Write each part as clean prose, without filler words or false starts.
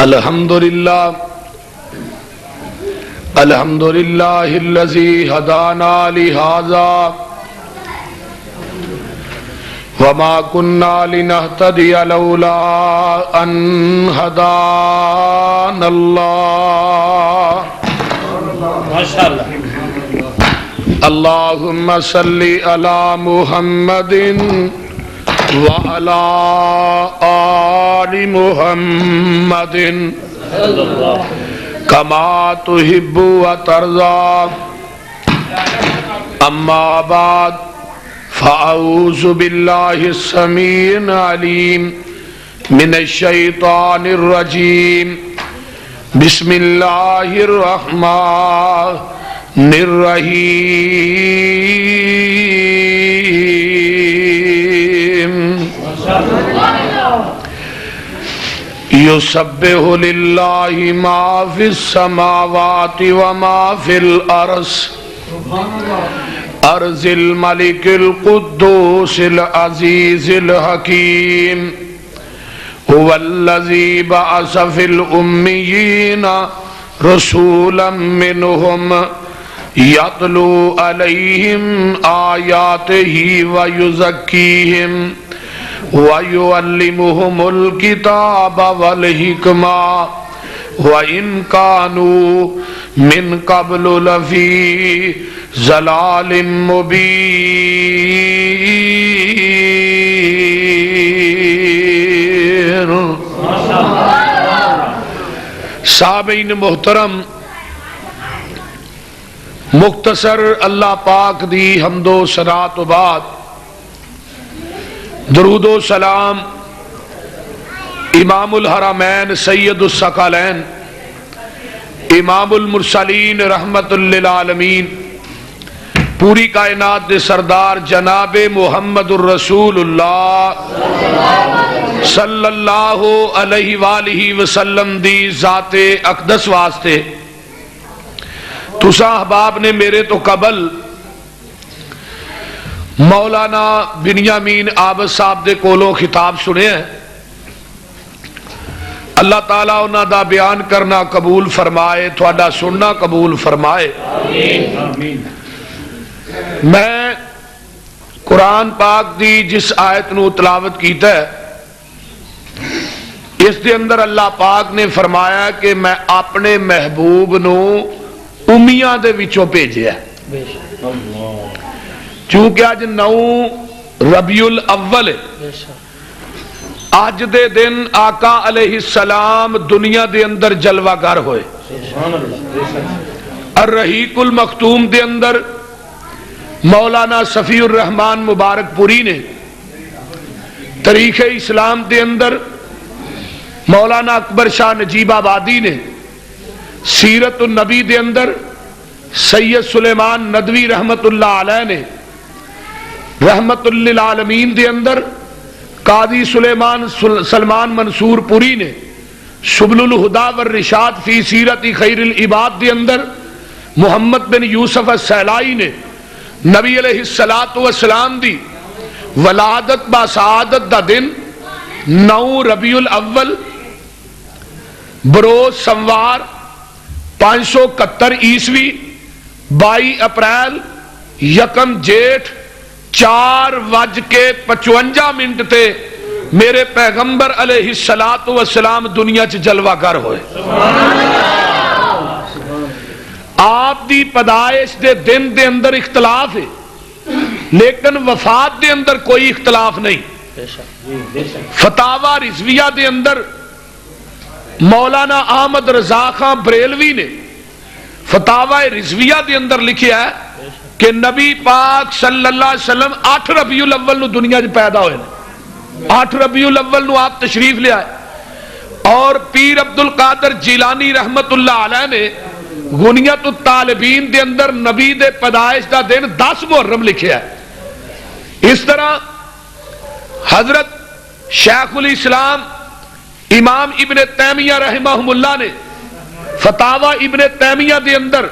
الحمدللہ الذی ہدانا لہذا وما كنا لنهتدي لولا ان هدانا الله اللهم صل على محمد وعلى آل محمد كما تحب وترضى اما بعد فأعوذ بالله السميع العليم من الشيطان الرجيم بسم الله الرحمن الرحيم يسبح لله ما في السماوات وما في الأرض ارض الملك القدوس العزيز الحكيم هو الذي بعث في الأميين رسولا منهم يتلو عليهم آياته ويزكيهم ويعلمهم الكتاب والحكمة وَإِن كَانُوا مِن قَبْلُ لَفِي ضَلَالٍ مُبِينٍ۔ سامعین محترم، مختصر اللہ پاک دی حمد و ثنا تو بعد درود و سلام امام الحرمین سید الثقلین امام المرسلین رحمت للعالمین پوری کائنات دے سردار جناب محمد الرسول اللہ صلی اللہ علیہ وآلہ وسلم دی ذات اقدس واسطے تساں احباب نے میرے تو قبل مولانا بنیامین عابد صاحب دے کولوں خطاب سنے ہیں۔ اللہ تعالیٰ انہاں دا بیان کرنا قبول فرمائے، تھوڑا سننا قبول فرمائے۔ آمین۔ میں قرآن پاک دی جس آیت نو تلاوت کیتا ہے اس دے اندر اللہ پاک نے فرمایا کہ میں اپنے محبوب نو امیاں دے وچوں بھیجیا ہے، چونکہ آج 9 ربیع الاول ہے۔ آج دے دن آقا علیہ السلام دنیا دے اندر جلوہ گر ہوئے۔ الرحیق المختوم دے اندر مولانا صفی الرحمن مبارک پوری نے، تاریخ اسلام دے اندر مولانا اکبر شاہ نجیب آبادی نے، سیرت النبی دے اندر سید سلیمان ندوی رحمت اللہ علیہ نے، رحمت للعالمین دے اندر قاضی سلمان منصور پوری نے، سبل الہدا والرشاد فی سیرت خیر العباد دے اندر محمد بن یوسف السیلائی نے نبی علیہ السلام دی ولادت با سعادت دا دن 9 ربیع الاول بروز سموار 571 عیسوی 22 اپریل یکم جیٹھ 4:55 تے میرے پیغمبر علیہ السلام دنیا چ جلوہ گر ہوئے۔ آپ دی پیدائش دے دن دے اندر اختلاف ہے لیکن وفات دے اندر کوئی اختلاف نہیں۔ فتاوی رضویہ دے اندر مولانا احمد رضا خان بریلوی نے فتاوی رضویہ دے اندر لکھیا ہے کہ نبی پاک صلی اللہ علیہ وسلم 8 ربیع الاول نو دنیا جو پیدا ہوئے 8 ربیع الاول نو آپ تشریف لے آئے، اور پیر عبدالقادر جیلانی رحمت اللہ علیہ نے غنیت الطالبین دے اندر نبی دے پیدائش دا دن 10 محرم لکھیا ہے۔ اس طرح حضرت شیخ الاسلام امام ابن تیمیہ رحمہ اللہ نے فتاوی ابن تیمیہ دے اندر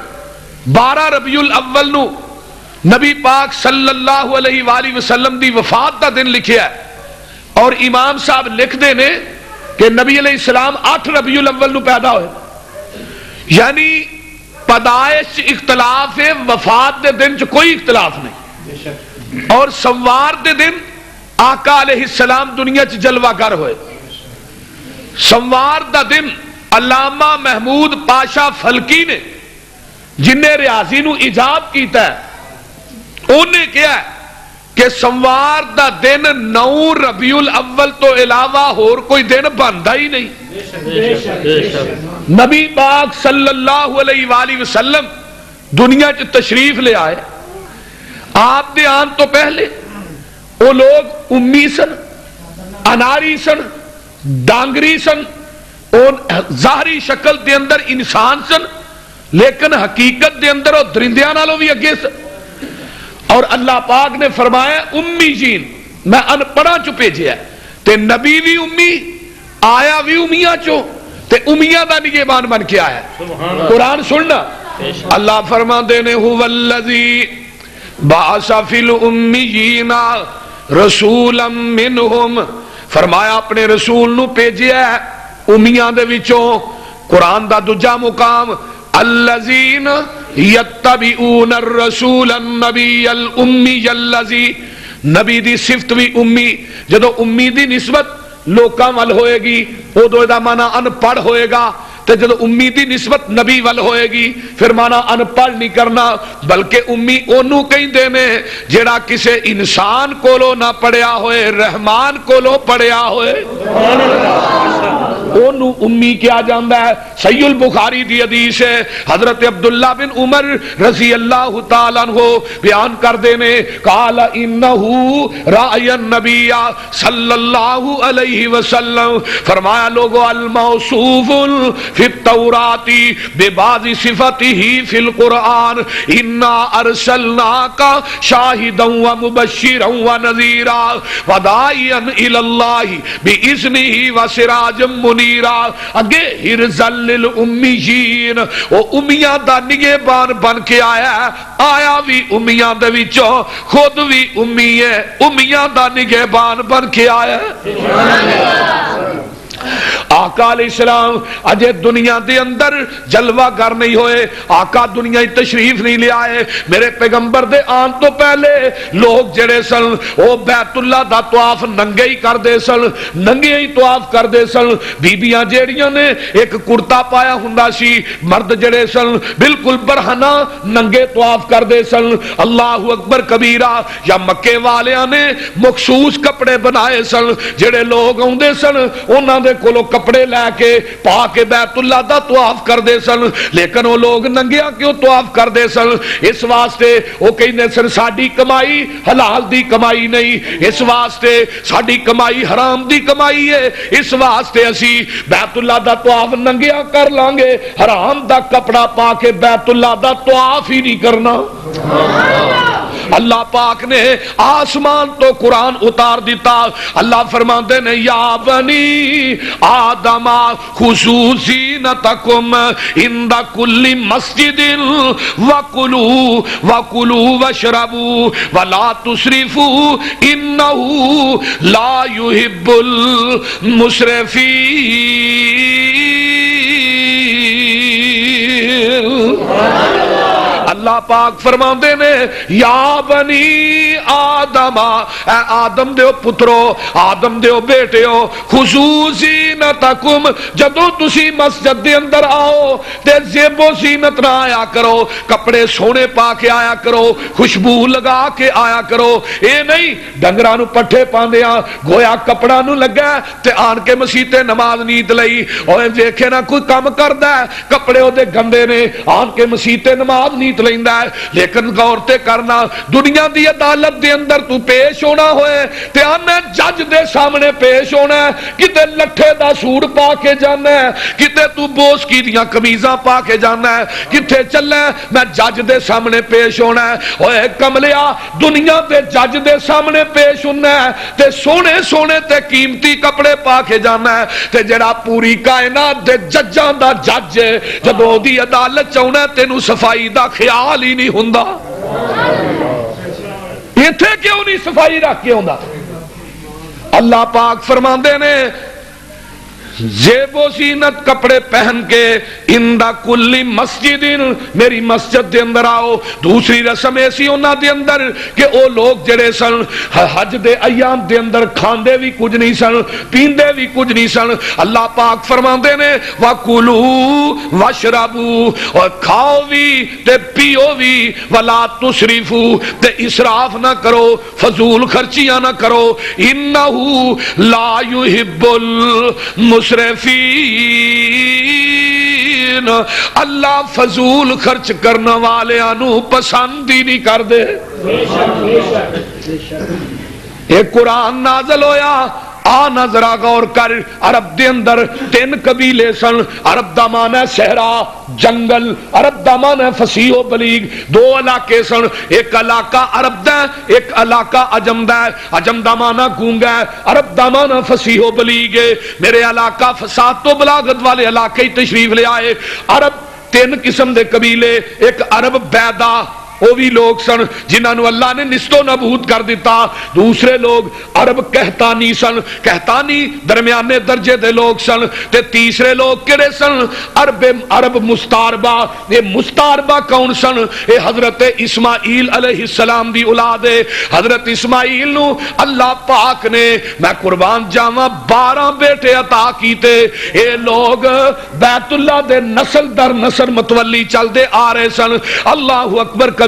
12 ربیع الاول نو نبی پاک صلی اللہ علیہ وآلہ وسلم دی وفات دا دن لکھیا ہے، اور امام صاحب لکھ دے نے کہ نبی علیہ السلام 8 ربیع الاول نو پیدا ہوئے، یعنی پیدائش اختلاف ہے، وفات دے دن چ کوئی اختلاف نہیں، اور سوار دے دن آقا علیہ السلام دنیا چ جلوہ گر ہوئے۔ سوار دا دن علامہ محمود پاشا فلکی نے جنہیں ریاضی نو ایجاد کیتا ہے، انہیں کیا ہے کہ سوار دا دن 9 ربیع الاول تو علاوہ اور کوئی دن بندا ہی نہیں۔ نبی پاک صلی اللہ علیہ وآلہ وسلم دنیا چ تشریف لے آئے، آپ دے آن تو پہلے وہ لوگ امی سن، اناری سن، ڈانگری سن، اور ظاہری شکل دے اندر انسان سن، لیکن حقیقت دے اندر وہ درندیاں نالوں بھی اگے سن۔ اور اللہ پاک نے فرمایا امی جین میں ان پڑھا چو بھیجیا ہے، تے نبی بھی امی آیا بھی امیاں چو، تے امیاں دا نگہبان بن کے آیا ہے۔ قرآن سننا، اللہ فرما دینے هو الذی بعث فی الامیین رسولا منہم، فرمایا اپنے رسول نو بھیجیا ہے امیاں دے وچوں۔ قرآن دا دوجا مقام الذین یتبعون الرسول النبی الامی الذی، نبی دی صفت بھی امی، جدو امی دی نسبت لوکاں وال ہوئے گی ادو دا معنی ان پڑھ ہوئے گا، تے جدو امی دی نسبت نبی وال ہوئے گی پھر معنی ان پڑھ نہیں کرنا، بلکہ امی اونوں کہیں دینے جڑا کسے انسان کولو نہ پڑھیا ہوئے، رحمان کولو پڑھیا ہوئے، اونوں امی کیا جاندا ہے۔ صحیح البخاری دی حدیث ہے، حضرت عبداللہ بن عمر رضی اللہ تعالیٰ عنہ بیان کر دینے، قال انہو رأی النبی صلی اللہ علیہ وسلم، فرمایا لوگو الموصوف فی التوراۃ ببعض صفاتہ فی القرآن انا ارسلناک شاہدا ومبشرا ونذیرا وداعیا الی اللہ باذنہ وسراجا منیرا۔ اگے ہرزل للامیین، وہ امیاں دا نگہبان بن کے آیا ہے، آیا بھی امیاں دے وچوں، خود بھی امی ہے، امیاں دا نگہبان بن کے آیا ہے۔ آقا علیہ السلام اجے دنیا دے اندر جلوہ گر نہیں ہوئے، آقا دنیا ہی تشریف نہیں لے آئے، میرے پیغمبر دے آن تو پہلے لوگ جڑے سن وہ بیت اللہ دا طواف ننگے ہی کر دے سن، ننگے ہی طواف کر دے سن، بیبیاں جیڑیاں نے ایک کرتا پایا ہوندا سی، مرد جڑے سن بالکل برہنہ ننگے طواف کر دے سن۔ اللہ اکبر کبیرہ، یا مکے والیاں نے مخصوص کپڑے بنائے سن، جڑے لوگ آندے سن انہاں دے کولو کپڑے لے کے پا کے بیت اللہ دا طواف کر دے سن، لیکن وہ لوگ ننگیا کیوں طواف کر دے سن؟ اس واسطے وہ کہندے سن ساڈی کمائی حلال دی کمائی نہیں، اس واسطے ساڈی کمائی حرام دی کمائی ہے، اس واسطے اسی بیت اللہ دا طواف ننگیا کر لیں گے، حرام دا کپڑا پا کے بیت اللہ دا طواف ہی نہیں کرنا۔ اللہ پاک نے آسمان تو قرآن اتار دیتا، اللہ فرماتے ہیں یا بنی آدم خذوا زینتکم عند کل مسجد وکلوا واشربوا ولا تسرفوا انہ لا یحب المسرفین۔ اللہ پاک فرماندے نے یا بنی آدم، اے آدم دیو پترو، آدم دیو بیٹیو، خذوا زینتکم، جدو تسی مسجد دے اندر آؤ تے زیب و زینت نہ آیا کرو، کپڑے سونے پا کے آیا کرو، خوشبو لگا کے آیا کرو، اے نہیں ڈنگرانو پٹھے پاندیاں گویا کپڑا نو لگا تے آن کے مسیتے نماز نیت لئی، اور دیکھے نہ کوئی کام کردا ہے کپڑے او دے گندے نے، آن کے مسیتے نماز نیت لیندا ہے، لیکن غور تے کرنا دنیا دی عدالت دے اندر تو پیش ہونا ہوئے تے میں جج دے سامنے پیش ہونا ہے، کتے لٹھے دا سوٹ پا کے جانا ہے، کتے تو بوس کی دیاں قمیضاں پا کے جانا ہے، کتے چلے میں جج دے سامنے پیش ہونا ہے۔ اوے کملیا دنیا دے جج دے سامنے پیش ہونا ہے تے سونے سونے تے قیمتی کپڑے پا کے جانا ہے، تے جڑا پوری کائنات دے ججاں دا جج ہے جدوں دی عدالت چاہنا تینوں صفائی دا خیال ہی نہیں ہوندا، ایتھے کیوں نہیں صفائی رکھ کے ہوندا؟ اللہ پاک فرماندے نے زیب و زینت کپڑے پہن کے اندہ کلی مسجد میری مسجد دے اندر آؤ. دوسری رسم ایسی انہاں دے اندر کہ او لوگ جڑے سن حج دے ایام دے اندر کھاندے بھی کچھ نہیں سن پیندے بھی کچھ نہیں سن. اللہ پاک فرماندے نے وَكُلُوا وَاشْرَبُوا, اور کھاؤ بھی تے پیو بھی, وَلَا تُسْرِفُوا, تے اسراف نہ کرو, فضول خرچیاں نہ کرو, إِنَّهُ لَا يُحِبُّ الْمُسْرِفِينَ, اللہ فضول خرچ کرنے والے انو پسند ہی نہیں کر دے. ایک قرآن نازل ہویا, آ نظرہ غور کر. عرب دے اندر 3 قبیلے سن. عرب دا معنی ہے صحرا جنگل, عرب دا معنی ہے فصیح و بلیغ. 2 علاقے سن, ایک علاقہ عرب دا ایک علاقہ عجم دا. عجم دا معنی گونگا ہے, عرب دا معنی فصیح و بلیغ ہے. میرے علاقہ فساد و بلاغت والے علاقے ہی تشریف لے آئے. عرب 3 قسم دے قبیلے. ایک عرب بیدا, وہ بھی لوگ سن جنہاں نو اللہ نے نست و نبود کر دیتا. دوسرے لوگ عرب کہتانی سن, کہتانی درمیانے درجے دے لوگ سن. تے تیسرے لوگ کہڑے سن؟ عرب مستعربہ. یہ مستعربہ کون سن؟ یہ حضرت اسماعیل علیہ السلام دی اولاد ہے. حضرت اسماعیل نو اللہ پاک نے میں قربان جاواں 12 بیٹے عطا کیتے. اے لوگ بیت اللہ دے نسل در نسل متولی چل دے آ رہے سن. اللہ اکبر کبیرہ.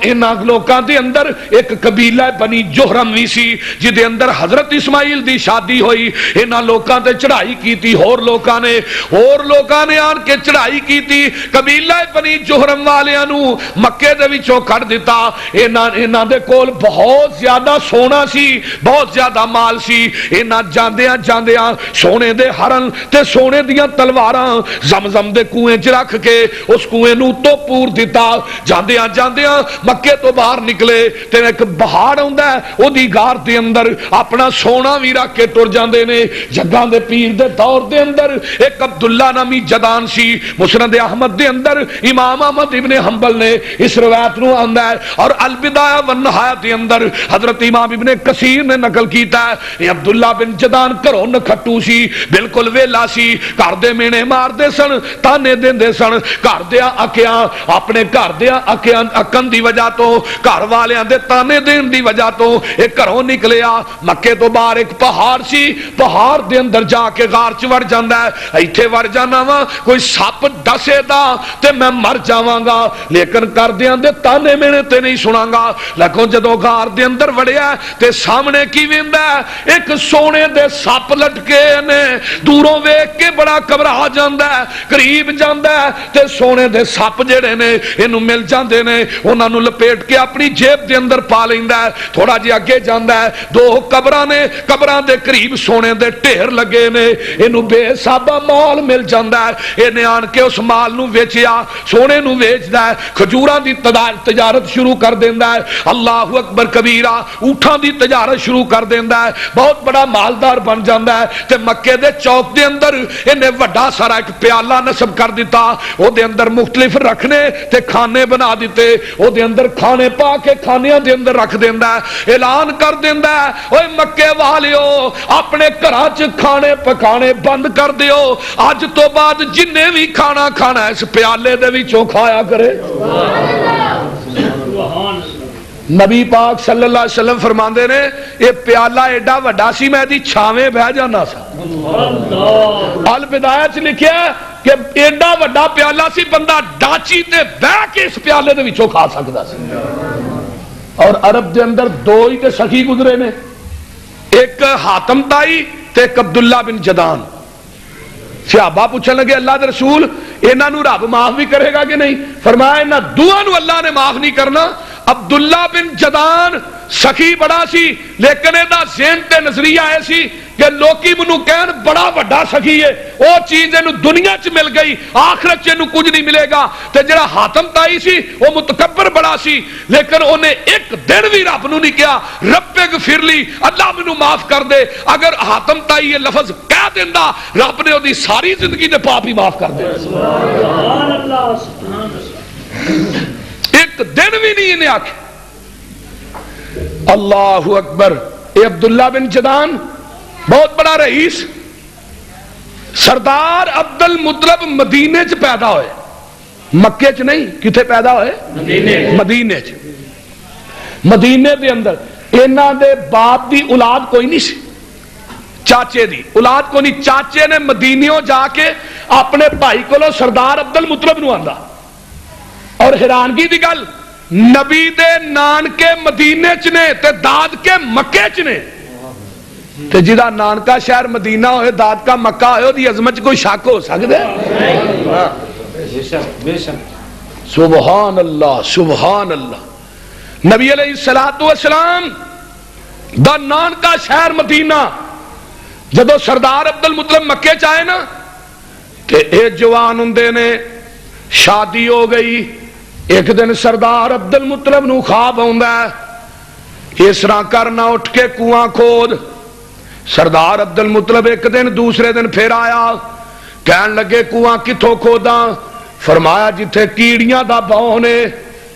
انہاں لوکاں دے اندر ایک قبیلہ بنی جوہرم وی سی جدے اندر حضرت اسماعیل دی شادی ہوئی. انہاں لوکاں تے چڑھائی کیتی, ہور لوکاں نے آن کے چڑھائی کیتی. قبیلہ بنی جوہرم والیاں نو مکے دے وچوں کڈ دیتا. انہاں دے کول بہت زیادہ سونا سی, بہت زیادہ مال سی. انہاں جاندیاں سونے دے ہرن تے سونے دیاں تلواراں زمزم دے کنویں چ رکھ کے اس کنویں نو تو پور دیتا. جاندیاں مکے تو باہر نکلے تے ایک پہاڑ ہوندا ہے, او دی غار دے اندر اپنا سونا وی رکھ کے ٹر جاندے نے. جگاں دے پیر دے دور دے اندر ایک عبداللہ نامی جدان سی. مسند احمد دے اندر امام احمد ابن حنبل نے اس روایت نو آندا ہے, اور البدایہ والنہایہ دے اندر حضرت امام ابن کثیر نے نقل کیتا ہے. یہ عبداللہ بن جدان گھروں نکھٹو سی, بالکل ویلا سی. گھر دے مینے مار دے سن, تانے دیندے سن. گھر دیا اکیاں اپنے گھر دیا اکن دی وجہ تو, گھر والیاں دے تانے دین دی وجہ تو ایک گھروں نکلیا. مکے تو باہر ایک پہاڑ سی, پہاڑ دے اندر جا کے غار چ وڑ جاندا ہے. ایتھے وڑ جانا وا, کوئی سپ ڈسے دا تے میں مر جاواں گا, لیکن کردیاں دے تانے مینے تے نہیں سناں گا. لیکن جدوں غار دے اندر وڑیا تے سامنے کی ویندا ہے, ایک سونے دے سپ لٹکے نے. دوروں ویکھ کے بڑا گھبرا جاندا ہے, قریب جاندا ہے تے سونے دے سپ جڑے نے اینو مل جاندے نے, انہاں نو لپیٹ کے اپنی جیب دے اندر پا لیندا ہے. تھوڑا جہا اگے جاندا ہے, 2 قبراں نے, قبراں دے قریب سونے دے ڈھیر لگے نے. اینو بے حسابہ مال مل جاندا ہے. اینے آن کے اس مال نو ویچیا, سونے نو ویچدا ہے, کھجوراں دی تجارت شروع کر دیندا ہے. اللہ اکبر کبیرہ. اونٹاں دی تجارت شروع کر دیندا ہے, بہت بڑا مالدار بن جاندا ہے. تے مکے دے چوک دے اندر اینے وڈا سارا ایک پیالہ نصب کر دیتا. او دے اندر مختلف رکھنے تے کھانے بنا دیتے. او دے اندر کھانے پا کے کھانیاں دے اندر رکھ دیندا ہے. اعلان کر دیندا ہے, اوے مکے والیو اپنے گھراں چ کھانے پکانے بند کر دیو. اج تو بعد جننے بھی کھانا کھانا اس پیالے دے وچوں کھایا کرے. نبی پاک صلی اللہ علیہ وسلم فرماندے نے, یہ پیالہ ایڈا وڈا سی میں دی چھاویں بہ جانا سا. البدایہ چ لکھیا کہ ایڈا وڈا پیالہ سی, بندہ ڈاچی تے بہ کے اس پیالے دے وچوں کھا سکدا سی. اور عرب دے اندر 2 ہی تے سخی گزرے نے, ایک حاتم تائی تے ایک عبداللہ بن جدان. صحابہ پوچھنے لگے اللہ دے رسول انہاں نو رب معاف بھی کرے گا کہ نہیں؟ فرمایا انہاں دوہاں نو اللہ نے معاف نہیں کرنا. عبداللہ بن جدان سخی بڑا سی, لیکن ایدہ ذہن تے نظریہ ایسی کہ لوکی منو کہن بڑا وڈا سخی ہے, او چیز انو دنیا چ مل گئی, آخرت چ انو کچھ نہیں ملے گا. تے جڑا حاتم تائی سی وہ متکبر بڑا سی, لیکن انہیں ایک دن بھی رب نو نہیں کیا رب اغفر لی, اللہ منو معاف کر دے. اگر حاتم تائی یہ لفظ کہہ دیندا, رب نے دی ساری زندگی دے پاپ ہی معاف کر دے. سبحان اللہ, ایک دن بھی نہیں انہیں آکھے. اللہ اکبر. اے عبداللہ بن جدان بہت بڑا رئیس, سردار عبد المطلب مدینے چ پیدا ہوئے، مکے چ نہیں، کتے پیدا ہوئے؟ مدینے چ۔ مدینے دے اندر انہاں دے باپ دی اولاد کوئی نہیں سی، چاچے دی اولاد کو نہیں، چاچے نے مدینیوں جا کے اپنے بھائی کو سردار عبد المطلب نو آندا، اور حیرانگی دی گل نبی دے نانکے مدینے چ نے تے داد کے مکے چ نے، تے جدا نانکا شہر مدینہ ہوئے داد کا مکہ ہوئے دی عظمت کوئی شک ہو سکدے؟ سبحان اللہ سبحان اللہ۔ نبی علیہ السلام دا نانکا شہر مدینہ، جدو سردار عبد المطلب مکے چاہے نا تے اے جوان ہندے نے، شادی ہو گئی، ایک دن سردار عبد المطلب نو خواب ہوندا ہے، اس طرح کرنا اٹھ کے کنواں کھود۔ سردار عبد المطلب ایک دن دوسرے دن پھر آیا، کہن لگے کنواں کتھوں کھودا؟ فرمایا جتھے کیڑیاں دا بہو نے،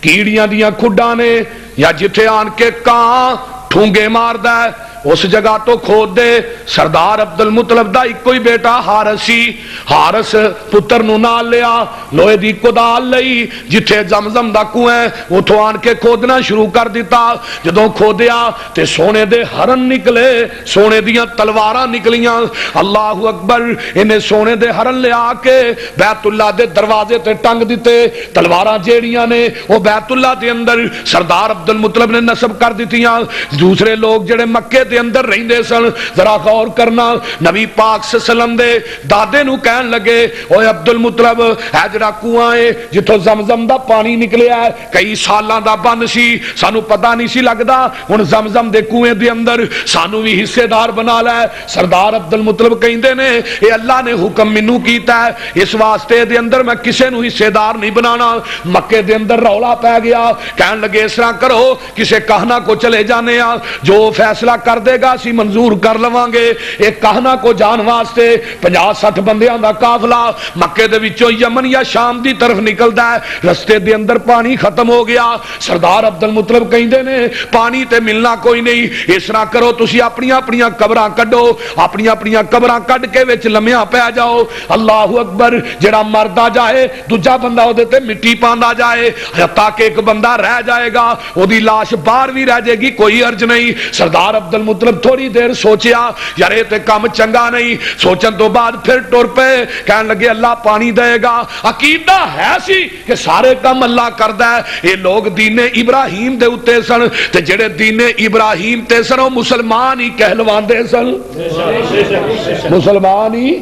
کیڑیاں دیاں کھڈاں نے، یا جتھے آن کے کان ٹھونگے ماردا ہے اس جگہ تو کھود دے۔ سردار عبد المطلب دا ایک کوئی بیٹا حارث سی، حارث پتر نو نال لیا، لوہے دی کدال لئی، جتھے زمزم دا کنواں اتھوں آن کے کھودنا شروع کر دیتا۔ جدوں کھودیا تے سونے دے ہرن نکلے، سونے دیاں تلواراں نکلیاں، اللہ اکبر۔ انہیں سونے دے ہرن لے آ کے بیت اللہ دے دروازے تے ٹنگ دیتے، تلواراں جیڑیاں نے وہ بیت اللہ دے اندر سردار عبد المطلب نے نصب کر دیتیاں۔ دوسرے لوگ جڑے مکے دے اندر رہندے سن، ذرا غور کرنا، نبی پاک صلی اللہ علیہ وسلم دے دادے نو کہن لگے، اوے عبد المطلب اے جڑا کنواں ہے جتھوں زمزم دا پانی نکلیا ہے کئی سالاں دا بند سی، سانو پتہ نہیں سی لگدا، ہن زمزم دے کنویں دے اندر سانو بھی حصے دار بنا لے۔ سردار عبد المطلب کہندے نے اے اللہ نے حکم مینوں کیتا ہے، اس واسطے دے اندر میں کسے نو حصے دار نہیں بنانا۔ مکے دے اندر رولا پے گیا، کہن لگے اس طرح کرو کسے کہنا کو چلے جانے آ، جو فیصلہ کر دے گا سی منظور کر لواں گے۔ ایک کہنا کو جان واسطے 50-60 بندیاں دا قافلہ مکے دے وچوں یمن یا شام دی طرف نکلدا ہے، رستے دے اندر پانی ختم ہو گیا۔ سردار عبد المطلب کہندے نے پانی تے ملنا کوئی نہیں، اس طرح کرو تسی اپنی اپنی قبراں کڈو، اپنی اپنی قبراں کڈ کے وچ لمیاں پے جاؤ۔ اللہ اکبر۔ جڑا مردا جائے دوجا بندہ او دے تے مٹی پاندا جائے، تاکہ ایک بندہ رہ جائے گا، او دی لاش باہر بھی رہ جائے گی، کوئی عرض نہیں۔ سردار عبد المطلب تھوڑی دیر سوچیا، یار یہ تے کام چنگا نہیں، سوچن تو بعد پھر ٹر پے، کہن لگے اللہ پانی دے گا۔ عقیدہ ہے سی کہ سارے کام اللہ کردا ہے۔ یہ لوگ دین ابراہیم دے اتے سن، تے جڑے دین ابراہیم تے سن وہ مسلمان ہی کہلواندے سن، مسلمان ہی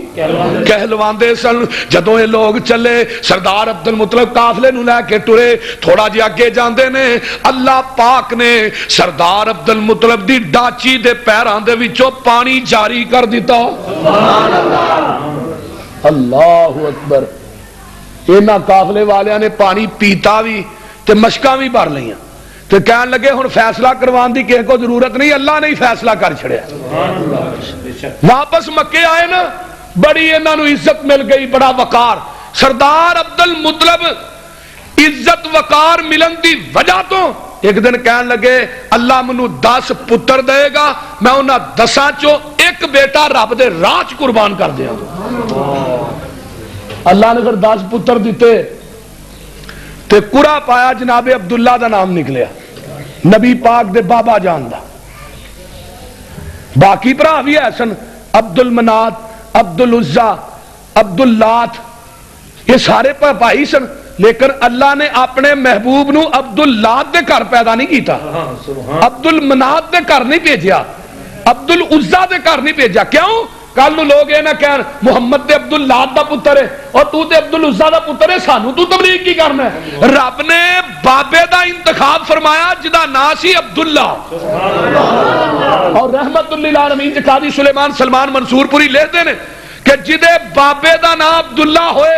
کہلواندے سن۔ جدوں یہ لوگ چلے سردار عبد المطلب قافلے نو لے کے ٹرے، تھوڑا جہا اگے جاندے نے، اللہ پاک نے سردار عبد المطلب دی ڈاچی دے پیراں دے وچوں پانی جاری کر دیتا۔ سبحان اللہ، اللہ اکبر۔ انہاں قافلے والیاں نے پانی پیتا بھی تے مشکاں بھی بھر لیاں، تے کہن لگے ہن فیصلہ کروان دی کسے کو ضرورت نہیں، اللہ نے ہی فیصلہ کر چھڑیا۔ واپس مکے آئے نا، بڑی انہاں نو عزت مل گئی، بڑا وقار۔ سردار عبد المطلب عزت وقار ملن دی وجہ تو ایک دن کہن لگے اللہ منو 10 پتر دے گا، میں انہاں 10 چوں ایک بیٹا رب دے راہ چ قربان کر دیا۔ اللہ نے پھر 10 پتر دیتے تے قرا پایا، جناب عبداللہ دا نام نکلیا، نبی پاک دے بابا جان دا۔ باقی بھرا بھی ہے سن، عبد المنات، عبد العزا، عبد اللات، یہ سارے بھائی سن، لیکن اللہ نے اپنے محبوب نو عبد اللات دے گھر پیدا نہیں کیتا، عبد المنات دے گھر نہیں بھیجیا، عبد العزا دے گھر نہیں بھیجا۔ کیوں؟ کل نو لوگ یہ نہ کہن محمد تے عبد اللات دا پتر ہے اور تو تے عبد العزا دا پتر ہے، سانو تو تبلیغ کی کرنا ہے؟ رب نے بابے دا انتخاب فرمایا جدا نا سی عبداللہ، اور رحمت للعالمین جی قاضی سلیمان سلمان منصور پوری لکھ دے نے کہ جدے بابے دا نام عبداللہ ہوئے،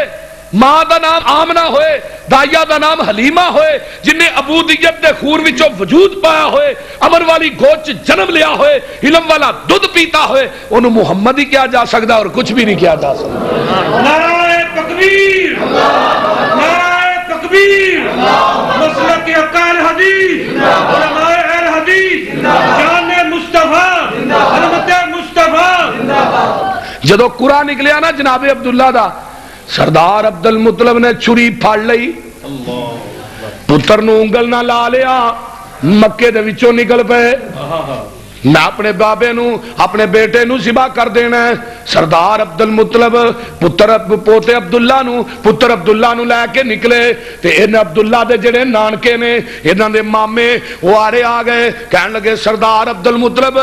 ماں دا نام آمنہ ہوئے، دائیا دا نام حلیمہ ہوئے، جن نے عبودیت دے خور وچوں وجود پایا ہوئے، امر والی گوچ جنم لیا ہوئے، علم والا دودھ پیتا ہوئے، انہوں محمد ہی کیا جا سکتا اور کچھ بھی نہیں کیا جا سکتا۔ نعرہ تکبیر، نعرہ تکبیر، مسلک اقال حدیث، علماء اہل حدیث، جان مصطفیٰ، حرمت مصطفیٰ۔ جدو قرآن نکلیا نا جناب عبداللہ دا سردار عبد المطلب نے چھری پھاڑ لئی پتر نو انگل نہ لا لیا مکے دے وچوں نکل پے میں اپنے بابے نو اپنے بیٹے نو ذبح کر دینا ہے سردار عبد المطلب پوتے عبداللہ نو لے کے نکلے تے ان عبداللہ دے جڑے نانکے نے انہاں دے مامے وہ آرے آ گئے کہن لگے سردار عبد المطلب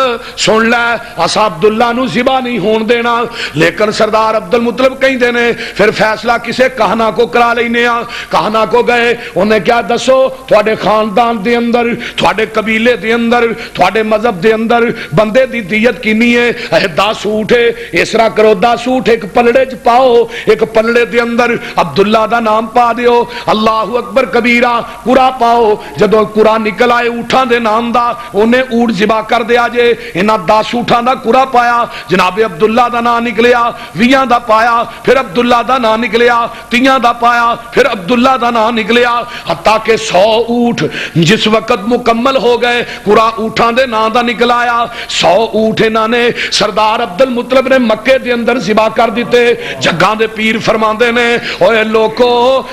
سن لے اسا عبداللہ نو ذبح نہیں ہون دینا لیکن سردار عبد المطلب کہیں دینے پھر فیصلہ کسے کہنا کو کرا لینے کہنا کو گئے انہیں کیا دسو تھوڑے خاندان دے اندر تھوڑے قبیلے دے اندر تھوڑے مذہب دے اندر بندے دی دیت کینی ہے 10 اونٹ ہے اس طرح کرو 10 اونٹ ایک پلڑے چ پاؤ ایک پلڑے دے اندر عبداللہ دا نام پا دیو اللہ اکبر کبیرہ قرآ پاؤ جدو قرآ نکل آئے اونٹاں دے نام دا انہیں اونٹ ذبح کر دیا جے انہاں 10 اونٹاں دا قرآ پایا جناب عبداللہ دا نام نکلیا 20 دا پایا پھر عبداللہ دا نام نکلیا 30 دا پایا پھر عبداللہ دا نام نکلیا حتیٰ کہ 100 اونٹ جس وقت مکمل ہو گئے قرآ اونٹاں دے نام دا نکل آیا 100 اونٹ انہاں نے سردار عبد المطلب نے مکے دے اندر ذبح کر دیتے جگاں دے پیر فرماندے نے اوے لوکو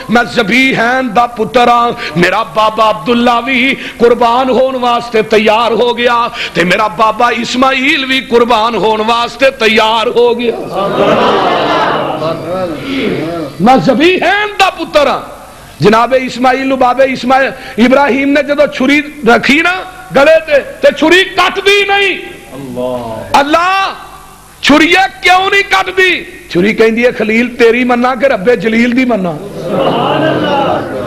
میں ذبیحین دا پتر ہاں میرا بابا عبداللہ بھی قربان ہون واسطے تیار ہو گیا تے میرا بابا اسماعیل بھی قربان ہون واسطے تیار ہو گیا میں ذبیحین دا پتر ہاں جناب اسماعیل نو بابے اسماعیل ابراہیم نے جدو چھری رکھی نا گلے تے چھری کٹ دی نہیں اللہ چھری کیوں نہیں کٹ دی چھری کہیں دی خلیل تیری مننا کہ رب جلیل دی مننا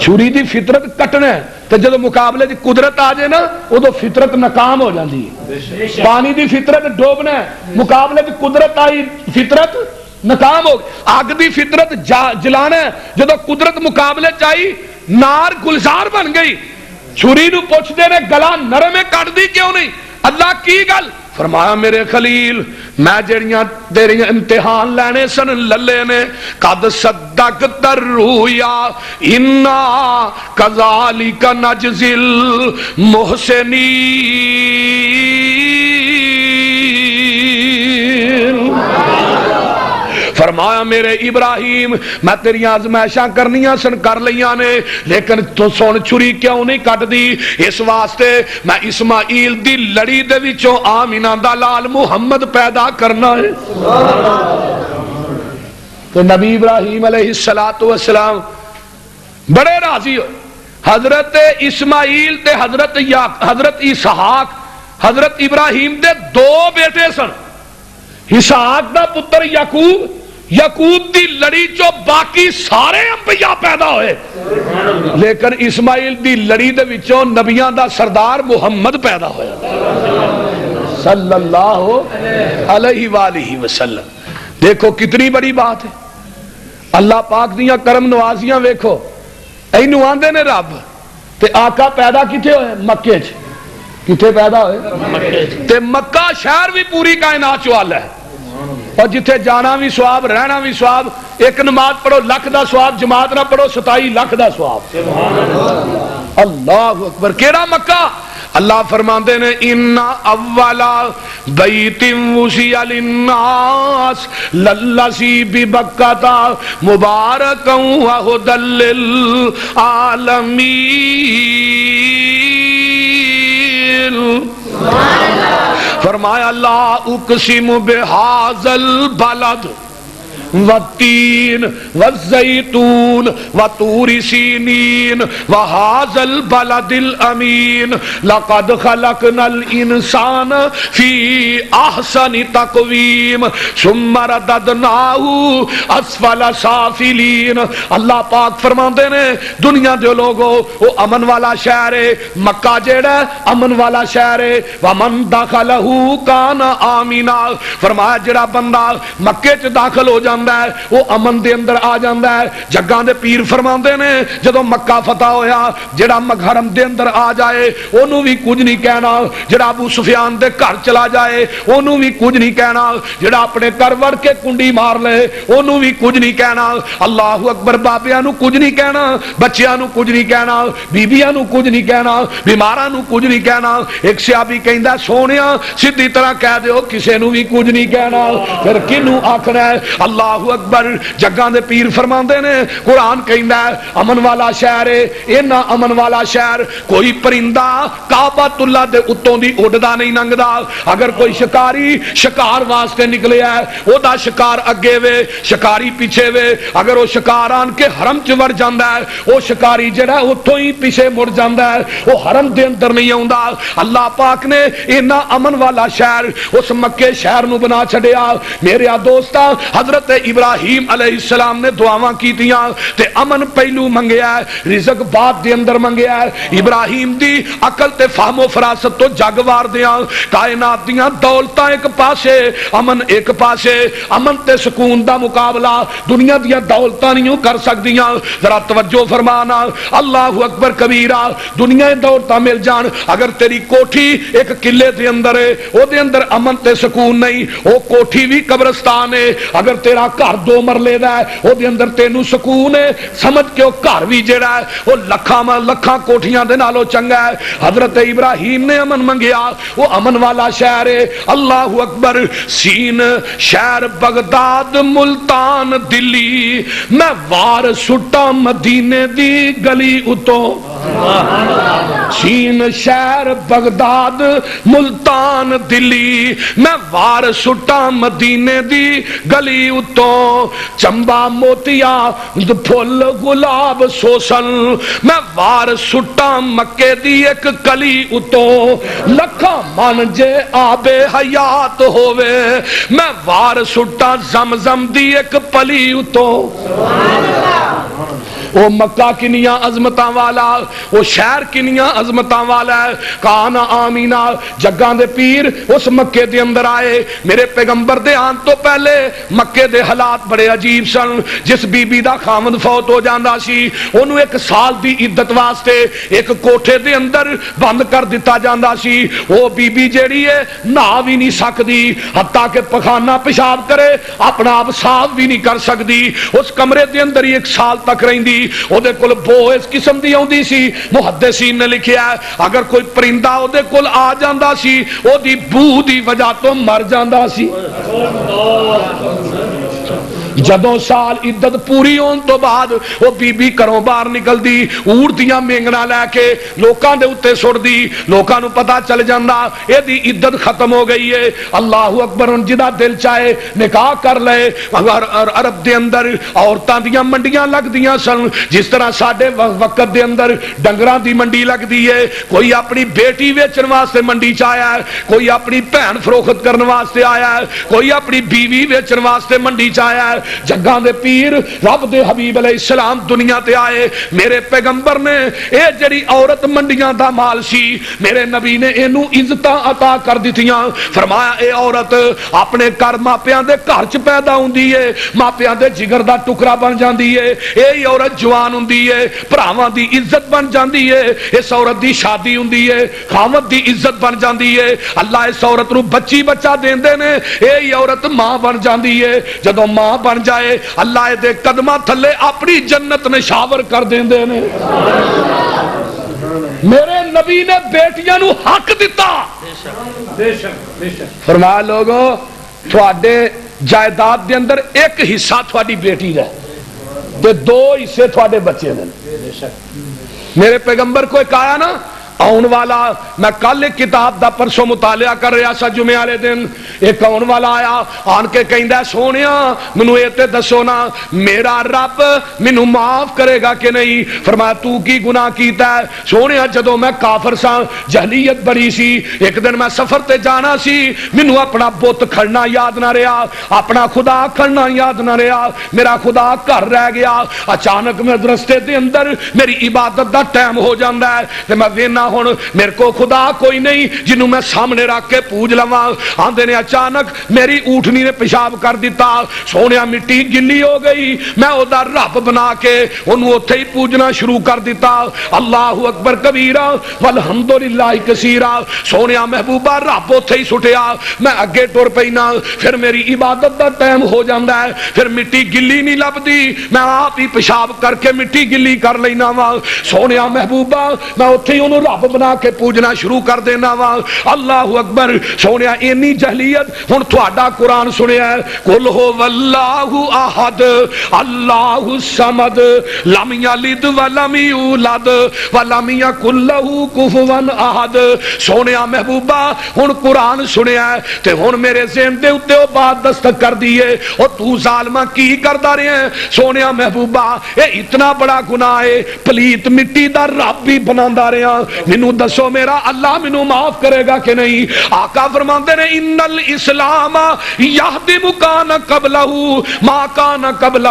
چھری دی فطرت کٹنا ہے تے جدو مقابلے دی قدرت آ جائے نا وہ تو فطرت ناکام ہو جاندی ہے پانی دی فطرت ڈوبنا ہے مقابلے دی قدرت آئی فطرت ناکام ہو گئی آگ دی فطرت جلانا ہے جدو قدرت مقابلے چاہی نار گلزار بن گئی چھری نو پوچھ دے نے گلا نرمے کٹ دی کیوں نہیں اللہ کی گل فرمایا میرے خلیل میں جڑیاں تیریاں امتحان لینے سن للے نے قد صدقت الرؤیا انا کذالک نجزی المحسنین فرمایا میرے ابراہیم میں تیری آزمائشاں کرنیاں سن کر لیاں نے لیکن تو سن چھری کیوں نہیں کٹ دی اس واسطے میں اسماعیل دی لڑی دے وچوں آمینہ دا لال محمد پیدا کرنا ہے تو نبی ابراہیم علیہ السلام بڑے راضی ہو حضرت اسماعیل تے حضرت اسحاق حضرت ابراہیم دے 2 بیٹے سن اسحاق دا پتر یعقوب دی لڑی چو باقی سارے انبیاء پیدا ہوئے لیکن اسماعیل دی لڑی دے وچوں نبیاں دا سردار محمد پیدا ہویا صلی اللہ علیہ وآلہ وسلم دیکھو کتنی بڑی بات ہے اللہ پاک دیاں کرم نوازیاں ویکھو اینو آندے نے رب تے آقا پیدا کتے ہوئے مکے چ کتے پیدا ہوئے تے مکہ شہر بھی پوری کائنات چوال ہے اور جتھے جانا بھی ثواب رہنا بھی ثواب ایک نماز پڑھو لکھ دا ثواب جماعت نہ پڑھو 27 لاکھ دا ثواب اللہ اکبر کیڑا مکہ اللہ فرماندے نے ان اولا بیت وسع للناس للذی ببکۃ مبارکا وہدی للعالمین فرمایا لا اقسم بہذا البلد والتین والزیتون وطور سینین وہذا البلد الامین لقد خلقنا الانسان فی احسن تقویم ثم رددناہ اسفل سافلین اللہ پاک فرماندے نے دنیا دے لوگو وہ امن والا شہر ہے مکہ جیڑا امن والا شہر ہے ومن دخلہ کان آمینہ فرمایا جڑا بندہ مکے چ داخل ہو جاندہ جاندا ہے وہ امن دے اندر آ جاندا ہے. جگاں دے پیر فرماندے نے جدوں مکہ فتح ہویا جڑا حرم دے اندر آ جائے اونوں بھی کچھ نہیں کہنا, جڑا ابو سفیان دے گھر چلا جائے اونوں بھی کچھ نہیں کہنا, جڑا اپنے گھر وڑ کے کنڈی مار لے اونوں بھی کچھ نہیں کہنا. اللہ اکبر. بابیاں نو کچھ نہیں کہنا, بچیاں نو کچھ نہیں کہنا, بیبیاں نو کچھ نہیں کہنا, بیماراں نو کچھ نہیں کہنا. ایک صحابی کہندا سونیا سیدھی طرح کہہ دیو کسے نو بھی کچھ نہیں کہنا, پھر کینوں آکھنا ہے. اللہ اکبر. جگاں دے پیر فرماندے نے قرآن کہندا ہے امن والا شہر ہے, اینا امن والا شہر کوئی پرندہ کعبۃ اللہ دے اتوں دی اڑدا نہیں لنگدا. اگر کوئی شکاری شکار واسطے نکلے ہے او دا شکار اگے وے شکاری پیچھے وے, اگر وہ شکار آن کے حرم چ وڑ جاندا ہے وہ شکاری جڑا اتوں ہی پیچھے مڑ جاندا ہے, وہ حرم دے اندر نہیں آوندا. اللہ پاک نے اینا امن والا شہر اس مکے شہر نو بنا چھڈیا. میرے دوستا حضرت ابراہیم علیہ السلام نے دعاواں کیتیاں تے امن پہلو منگیا ہے, رزق بعد دے اندر منگیا ہے. ابراہیم دی عقل تے فہم و فراست تو جگ وار دیاں کائنات دیاں دولتاں ایک پاسے امن ایک پاسے. امن تے سکون دا مقابلہ دنیا دیاں دولتاں نہیں کر سکدیاں. ذرا توجہ فرمانا. اللہ اکبر کبیرہ. دنیا دولتاں مل جان اگر تیری کوٹھی ایک قلعے دے اندر ہے او دے اندر امن تے سکون نہیں, او کوٹھی بھی قبرستان ہے. اگر تیرا گھر 2 مرلے دا ہے او دے اندر تینوں سکون ہے, سمجھ کے او گھر بھی جڑا ہے او لکھاں کوٹھیاں دے نالوں چنگا ہے. حضرت ابراہیم نے امن منگیا, وہ امن والا شہر ہے. اللہ اکبر. سین شہر بغداد ملتان دلی میں وار سٹا مدینے دی گلی اتوں. سین شہر بغداد ملتان دلی میں وار سٹا مدینے دی گلی اتوں. چمبا موتیا پھل گلاب سوسن میں وار سٹا مکے دی ایک کلی اتوں. لکھاں من جے آب حیات ہووے میں وار سٹا زمزم دی ایک پلی اتوں. وہ مکہ کنیاں عظمتاں والا, وہ شہر کنیاں عظمتاں والا ہے. کانا آمینہ. جگاں دے پیر اس مکے دے اندر آئے. میرے پیغمبر دے آن تو پہلے مکے دے حالات بڑے عجیب سن. جس بی بی دا خامد فوت ہو جاندا سی انہوں 1 سال دی عدت واسطے ایک کوٹھے دے اندر بند کر دیتا جاندا سی. وہ بی بی جیڑی ہے نہا بھی نہیں سکدی, حتیٰ کہ پخانہ پیشاب کرے اپنا آپ صاف بھی نہیں کر سکدی. اس کمرے دے اندر 1 سال تک رہندی. او دے کول بو اس قسم دی آوندی سی. محدثین نے لکھیا ہے اگر کوئی پرندہ او دے کول آ جاندا سی او دی بو دی وجہ تو مر جاندا سی. جدوں سال عدت پوری ہون تو بعد وہ بی بی گھروں باہر نکل دی, اونٹ دیاں مینگنا لے کے لوکاں دے اوتے سٹ دی. لوکاں نو پتہ چل جاندا اے دی عدت ختم ہو گئی ہے. اللہ اکبر. ان جدا دل چاہے نکاح کر لے. عرب دے اندر عورتاں دیاں منڈیاں لگ دیاں سن جس طرح ساڈے وقت دے اندر ڈنگراں دی منڈی لگ دی ہے. کوئی اپنی بیٹی ویچن واسطے منڈی چ آیا ہے, کوئی اپنی بہن فروخت کرنے واسطے آیا ہے, کوئی اپنی بیوی ویچن واسطے منڈی چ آیا ہے. جگاں دے پیر رب دے حبیب علیہ السلام دنیا تے آئے. میرے پیغمبر نے اے جڑی عورت منڈیاں دا مال سی میرے نبی نے اینو عزتاں عطا کر دتیاں. فرمایا اے عورت اپنے گھر ماپیاں دے گھر چ پیدا ہوندی ہے, ماپیاں دے جگر دا ٹکڑا بن جاندی ہے. اے عورت جوان ہوندی ہے, بھراواں دی عزت بن جاندی ہے. اس عورت دی شادی ہوندی ہے, خاوند دی عزت بن جاندی ہے. اللہ اس عورت نو بچی بچہ دیندے نے. اے عورت ماں بن جاندی ہے. جدوں ماں بن جائے اللہ دے قدماں تھلے اپنی جنت نشاور کر دیندے نے. میرے نبی نے بیٹیاں نو حق دیتا. فرمایا لوگو تھوڑے جائیداد دے اندر 1 حصہ تھوڑی بیٹی دا تے 2 حصے تھوڑے بچے دے. میرے پیغمبر کو ایک آیا نا آن والا, میں کل ایک کتاب دا پرسوں مطالعہ کر رہا سا جمعے والے دن. ایک آن والا آیا آن کے کہندا سونیا مینوں اے تے دسو نا میرا رب مینوں معاف کرے گا کہ نہیں. فرمایا تو کی گناہ کیتا ہے؟ سونیا جدوں میں کافر سا جہلیت بڑی سی, ایک دن میں سفر تے جانا سی, مینوں اپنا بت کھڑنا یاد نہ رہا, اپنا خدا کھڑنا یاد نہ رہا, میرا خدا گھر رہ گیا. اچانک میں رستے دے اندر میری عبادت دا ٹائم ہو جاندا ہے تے میں وینا ہن میرے کو خدا کوئی نہیں جنوں میں سامنے رکھ کے پوج لواں. آندے نے اچانک میری اونٹنی نے پیشاب کر دیتا. سونیا مٹی گلی ہو گئی. میں او دا رب بنا کے اونوں اوتھے ہی پوجنا شروع کر دیتا. اللہ اکبر کبیرا والحمدللہ کثیرا. سونیا محبوبہ رب اوتھے ہی سٹیا. میں اگے ٹر پینا. پھر میری عبادت دا ٹائم ہو جاندا ہے. پھر مٹی گلی نہیں لبدی. میں آپ ہی پیشاب کر کے مٹی گلی کر لینا وا. سونیا محبوبہ میں اوتھے ہی اونوں رب بنا کے پوجنا شروع کر دینا وا. اللہ اکبر. سونیا اینی جہلیت. ہن تہاڈا قرآن سنیا ہے قل هو اللہ احد اللہ الصمد لم یلد ولم یولد ولم یکن لہ کفوا احد. سونیا محبوبہ ہن قرآن سنیا ہے تے ہن میرے ذہن دے اوتے او بات دستک کر دیے او تو ظالما کی کردا رہے ہیں. سونیا محبوبہ اے اتنا بڑا گناہ ہے. پلیت مٹی دا رب بھی بناندا رہیا. مینوں دسو میرا اللہ مینوں معاف کرے گا کہ نہیں؟ آقا فرماندے نے ان الاسلام یہدم کان قبلہ ما کان قبلہ.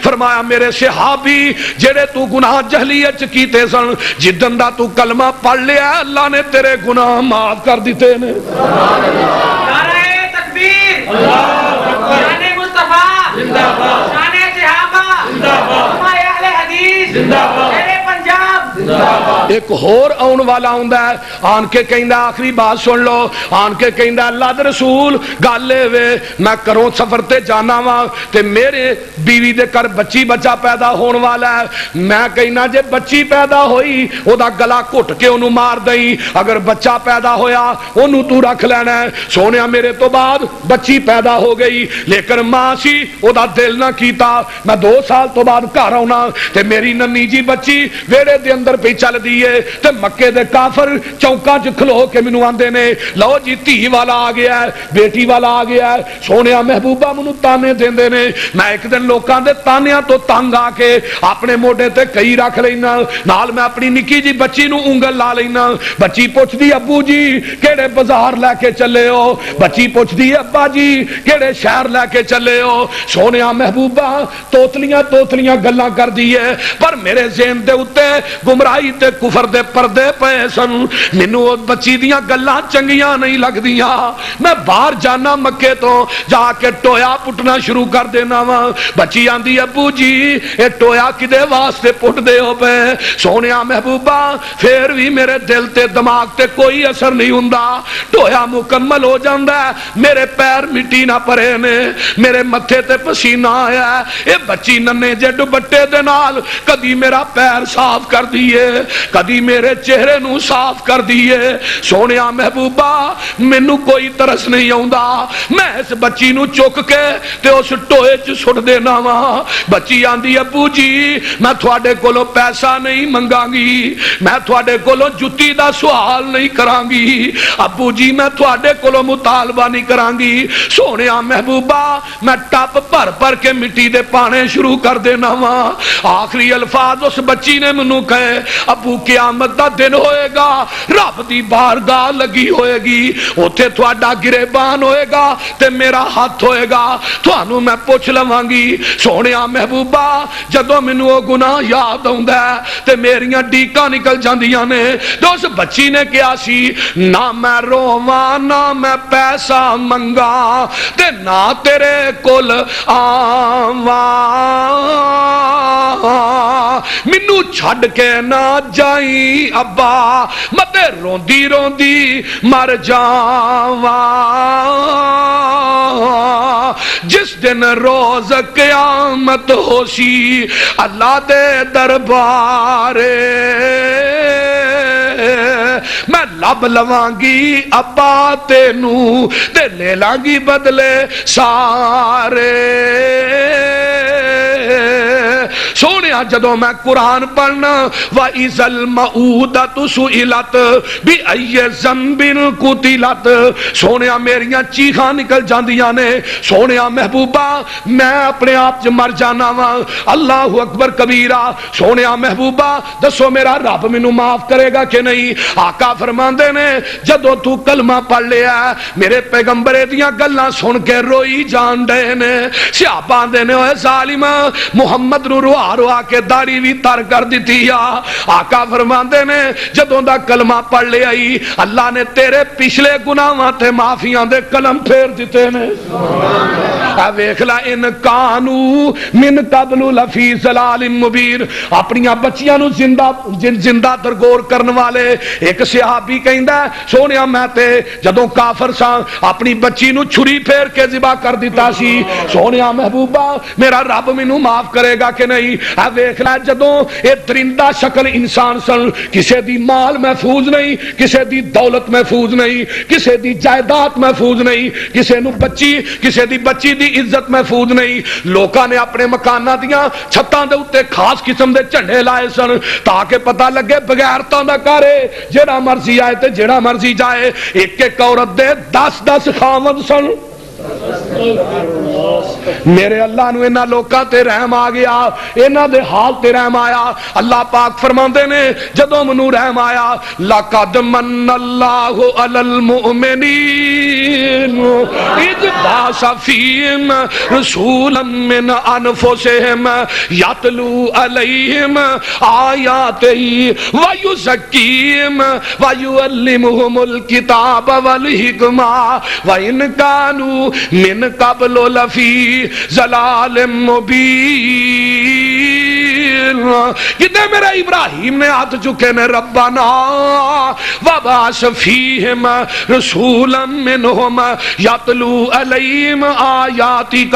فرمایا میرے صحابی جڑے تو گناہ جہلیت چ کیتے سن جدن دا تو کلمہ پڑھ لیا اللہ نے تیرے گناہ معاف کر دیتے نے. نعرہ تکبیر، شان مصطفیٰ زندہ باد، شان صحابہ زندہ باد، علماء اہل حدیث زندہ باد، شیر پنجاب زندہ باد. ایک ہور آن والا ہوندا ہے آن کے کہندا آخری بات سن لو. آن کے کہندا اللہ دے رسول گل اے وے میں کروں سفر تے جانا وا تے میرے بیوی دے کر بچی بچہ پیدا ہون والا ہے. میں کہنا جے بچی پیدا ہوئی او دا گلا گھٹ کے اونوں مار دئی. اگر بچہ پیدا ہویا اونوں تو رکھ لینا ہے. سونیا میرے تو بعد بچی پیدا ہو گئی لیکن ماں سی او دا دل نہ کیتا. میں 2 سال تو بعد گھر آنا تے میری ننی جی بچی ویڑے دے اندر پہ چل دیے تے مکے دے کافر چوکاں چ کھلو کے مینوں آندے نے لو جی دھی والا آ گیا ہے بیٹی والا آ گیا ہے. سونیا محبوبہ مینوں تانے دیندے نے. میں ایک دن لوکاں دے تانیاں تو تنگ آ کے اپنے موڈے تے کئی رکھ لینا. نال میں اپنی نکی جی بچی نوں انگل لا لینا. بچی پوچھدی ابو جی کیڑے بازار لے کے چلے ہو؟ بچی پوچھدی ابا جی کیڑے شہر لے کے چلے ہو؟ سونیا محبوبہ توتلیاں توتلیاں گلاں کر دیے پر میرے ذہن دے اوتے گمراہی تے کفر دے پردے پے سن. مینوں او بچی دیاں گلاں چنگیاں نہیں لگدیاں. میں باہر جانا مکے تو جا کے ٹویا پٹنا شروع کر دینا وا. بچی آندی ابو جی اے ٹویا کدے واسطے پٹ دے ہو پے؟ سونیا محبوبہ پھر بھی میرے دل تے دماغ تے کوئی اثر نہیں ہوندا. ٹویا مکمل ہو جاندا ہے میرے پیر مٹی نہ پرے نے میرے متھے تے پسینہ آیا ہے. اے بچی ننے جے دوپٹے دے نال کدی میرا پیر صاف کر دیے کدی میرے چہرے نو صاف کر دیے. سونیا محبوبہ مینوں کوئی ترس نہیں آوندا. میں اس بچی نو چک کے تے اس ٹوئے چ سٹ دینا وا. بچی آندی ابو جی میں تھوڑے کولوں پیسہ نہیں منگاں گی میں تھوڑے کولوں جُتی دا سوال نہیں کراں گی. ابو جی میں تھوڑے کولوں مطالبہ نہیں کراں گی. سونیا محبوبہ میں ٹپ بھر بھر کے مٹی دے پانے شروع کر دینا وا. آخری الفاظ اس بچی نے منوں کہے ابو قیامت دا دن ہوئے گا رب دی بارگاہ لگی ہوئے گی اوتھے تہاڈا گریبان ہوئے گا تے میرا ہاتھ ہوئے گا تھانوں میں پوچھ لواں گی. سونیا محبوبہ جدوں مینوں او گناہ یاد آوندا ہے تے میریاں ڈیکاں نکل جاندیاں نے. تے اس بچی نے کہا سی نہ میں روواں نہ میں پیسہ منگا تے نہ تیرے کول آواں مینوں چھڈ کے نہ جائی ابا متے روندی روندی مر جاواں. جس دن روز قیامت ہوسی اللہ دے دربارے میں لب لواں گی ابا تینوں تے لے لاں گی بدلے سارے. سونیا جدوں میں قرآن پڑھنا وَإِذَا الْمَوْءُودَةُ سُئِلَتْ بِأَيِّ ذَنبٍ قُتِلَتْ. سونیا میریاں چیخاں نکل جاندیاں نے. سونیا محبوبہ میں اپنے آپ مر جانا وا. اللہ اکبر کبیرہ. سونیا محبوبہ دسو میرا رب مینوں معاف کرے گا کہ نہیں؟ آقا فرماندے نے جدوں تو کلمہ پڑھ لیا میرے پیغمبر دیاں گلاں سن کے روئی جان ڈے نے. صحابہ دے نے اوے ظالم محمد نو روا رو آ کے داڑھی بھی تر کر دیتی آقا فرماندے نے جدوں دا کلمہ پڑھ لے آئی اللہ نے تیرے پچھلے گناہاں تے معافیاں دے قلم پھیر دیتے نے ویکھ لا ان کانو من قبل لفی ضلال مبین اپنی بچیاں نو زندہ درگور کرن والے ایک صحابی کہندا سونیا میں تے جدوں کافر سا اپنی بچی نو چھری پھیر کے ذبح کر دیتا سی سونیا محبوبہ میرا رب مینوں معاف کرے گا کہ نہیں ویکھ لا جدوں اے درندہ شکل انسان سن کسے دی مال محفوظ نہیں کسے دی دولت محفوظ نہیں کسے دی جائیداد محفوظ نہیں کسے نو کسے دی بچی دی عزت محفوظ نہیں لوکاں نے اپنے مکاناں دیاں چھتاں دے اوتے خاص قسم دے جھنڈے لائے سن تاکہ پتہ لگے بغیرتاں دا گھر ہے جڑا مرضی آئے تے جڑا مرضی جائے ایک ایک عورت دے 10 خاوند سن میرے اللہ نو انہاں لوکاں تے رحم آ گیا انہاں دے حال تے رحم آیا اللہ پاک فرماندے نے جدوں منوں رحم آیا لقد من اللہ علی المؤمنین اذ بعث فیہم رسولا من انفسہم یتلو علیہم آیاتہ ویزکیہم ویعلمہم الکتاب والحکمہ وإن كانوا من قبل لفی ضلال مبین کتنے میرے ابراہیم نے ہاتھ چکے نے ربنا وبعث فیہم رسولا منہم یتلو علیہم آیاتک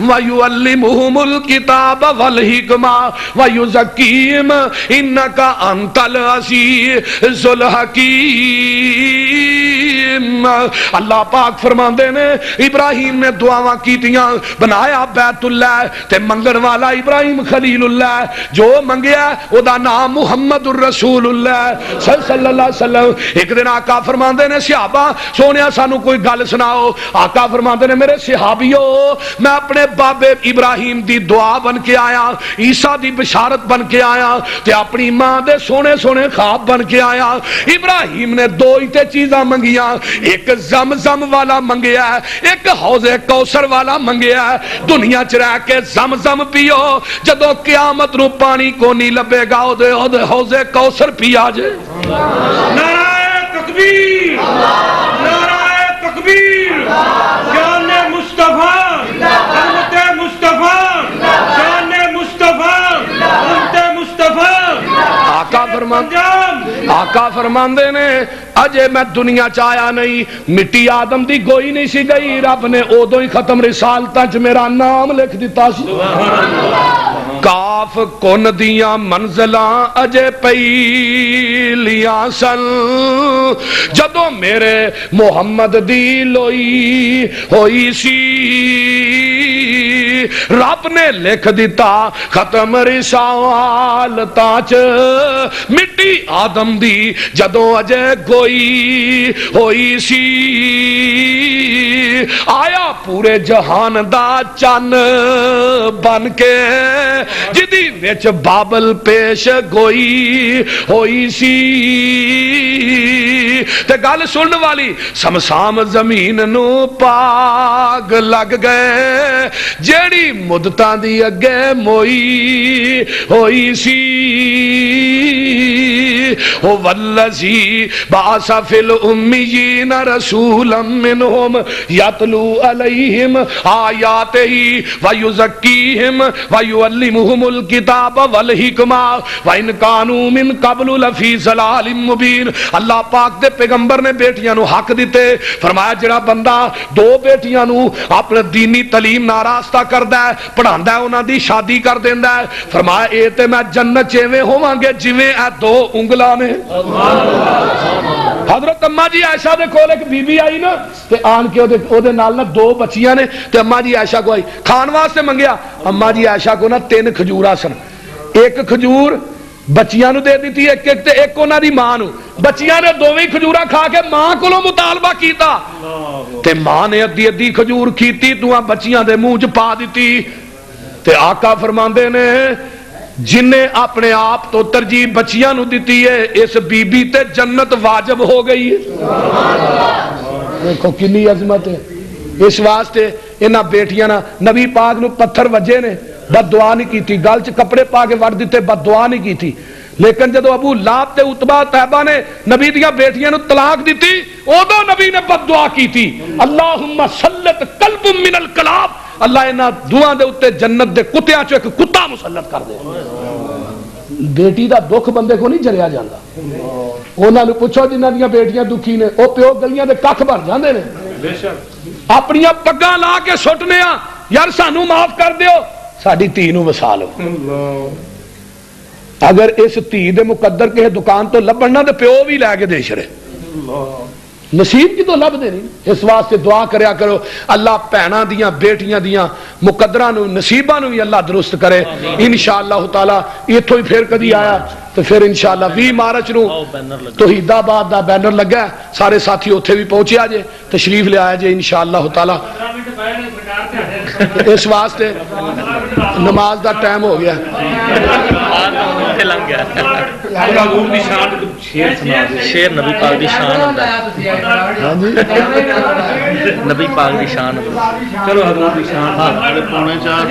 ویعلمہم الکتاب والحکمہ ویزکیہم انک انت العزیز الحکیم اللہ پاک فرماندے نے ابراہیم نے دعاواں کیتیاں بنایا بیت اللہ تے منگن والا ابراہیم خلیل اللہ جو منگیا او دا نام محمد الرسول اللہ صلی اللہ علیہ وسلم ایک دن آقا فرماندے نے صحابہ سونیا سانو کوئی گل سناؤ آقا فرماندے نے میرے صحابیو میں اپنے بابے ابراہیم دی دعا بن کے آیا عیسیٰ دی بشارت بن کے آیا تے اپنی ماں دے سونے سونے خواب بن کے آیا ابراہیم نے دو ہی تے چیزاں منگیاں ایک زمزم والا منگیا ہے ایک حوض کوثر والا منگیا ہے دنیا چ رہ کے زمزم پیو جدو قیامت نو پانی کو نہیں لبے گا او دے حوض کوثر پیا جے نعرہ تکبیر نعرہ تکبیر جان مصطفیٰ حضرت مصطفیٰ جان مصطفیٰ حضرت مصطفیٰ آقا فرماندے نے اجے میں دنیا چایا نہیں مٹی آدم دی گوئی نہیں سی گئی رب نے ادو ہی ختم رسالتاں چ میرا نام لکھ دیتا سی کاف کن دیاں منزلاں اجے پہلیاں سن جدو میرے محمد دی لوئی ہوئی سی رب نے لکھ دیتا ختم رسالتاں چ مٹی آدم دی جدو اجے گوئی ہوئی سی آیا پورے جہان دا چن بن کے جدی وچ بابل پیش گوئی ہوئی سی تے گل سن والی سمسام زمین نو پاگ لگ گئے جیڑی مدتاں دی اگے موئی ہوئی سی والذی بعث فی الامیین رسولا منہم یتلو علیہم آیاتہ ویزکیہم ویعلمہم الکتاب والحکمہ وإن کانوا من قبل لفی ضلال مبین اللہ پاک دے پیغمبر نے بیٹیاں نو حق دیتے فرمایا جڑا بندہ دو بیٹیاں نو اپنے دینی تعلیم ناراستہ کردا ہے پڑھاندا ہے انہاں دی شادی کر دیندا ہے فرمایا اے تے میں جنت چیویں ہوواں گے جویں اے دو انگلاں نے حضرت اماں جی عائشہ دے کول ایک بی بی آئی نا تے آن کے او دے نال نا دو بچیاں نے تے اماں جی عائشہ کو آئی کھان واسطے منگیا اماں جی عائشہ کو نا 3 کھجوراں سن ایک کھجور بچیاں نو دے دیتی ایک انہاں دی ماں نو بچیاں نے دوویں کھجوراں کھا کے ماں کولوں مطالبہ کیتا تے ماں نے ادھی کھجور کیتی تو بچیاں دے منہ چ پا دیتی تے آقا فرماندے نے جن نے اپنے آپ تو ترجیح بچیاں نو دیتی ہے اس بی بی تے جنت واجب ہو گئی ہے دیکھو کنی عظمت ہے اس واسطے انہاں بیٹیاں نا نبی پاک نو پتھر وجے نے بد دعا نہیں کی تھی, گل چ کپڑے پا کے وڑ دیتے بد دعا نہیں کی تھی, لیکن جدو ابو لہب تے عتبہ طیبہ نے نبی دیاں بیٹیاں نو طلاق دیتی ادو نبی نے بد دعا کی تھی, اللہم سلط کلب من الکلاب, اللہ انہاں دعاں دے اوتے جنت دے کتیاں چوں ایک کتا مسلط کر دے. بیٹی دا دکھ بندے کو نہیں جریا جاندا, انہاں نو پوچھو جنہاں دیاں بیٹیاں دکھی نے او پیو گلیاں دے ککھ بھر جاندے نے, اپنی پگاں لا کے سٹنے آ یار سانو معاف کر دیو, ساڈی دھی نو وسا لو. اگر اس دھی دے مقدر کسی دکان تو لبنا تو پیو بھی لے کے دے چھڑے, نصیب کی تو لب دے نہیں. اس واسطے دعا کریا کرو اللہ بھیناں دیاں بیٹیاں دیاں مقدراں نو نصیباں نو بھی اللہ درست کرے انشاءاللہ تعالی. ایتھوں ہی پھر کدی آیا تو پھر انشاءاللہ 20 مارچ نو توحید آباد دا بینر لگا ہے, سارے ساتھی اوتھے بھی پہنچے آجے, تشریف لے آئے جے انشاءاللہ تعالی. اس واسطے نماز دا ٹائم ہو گیا. شیر نبی پاک دی شان ہوندا ہے, نبی پاک دی شان ہوندا ہے. چلو حضور دی شان پونے 4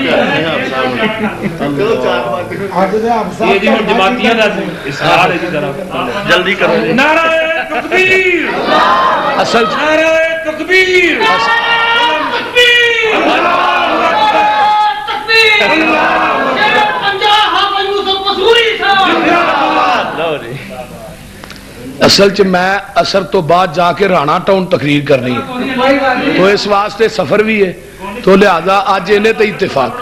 یہ جی جماعتیاں دا اصرار ہے جی ذرا جلدی کرو. نعرہ تکبیر, اصل نعرہ تکبیر, اصل چ میں اثر تو بعد جا کے رانا ٹاؤن تقریر کرنی ہے, تو اس واسطے سفر بھی ہے, تو لہذا آج انہیں تے اتفاق.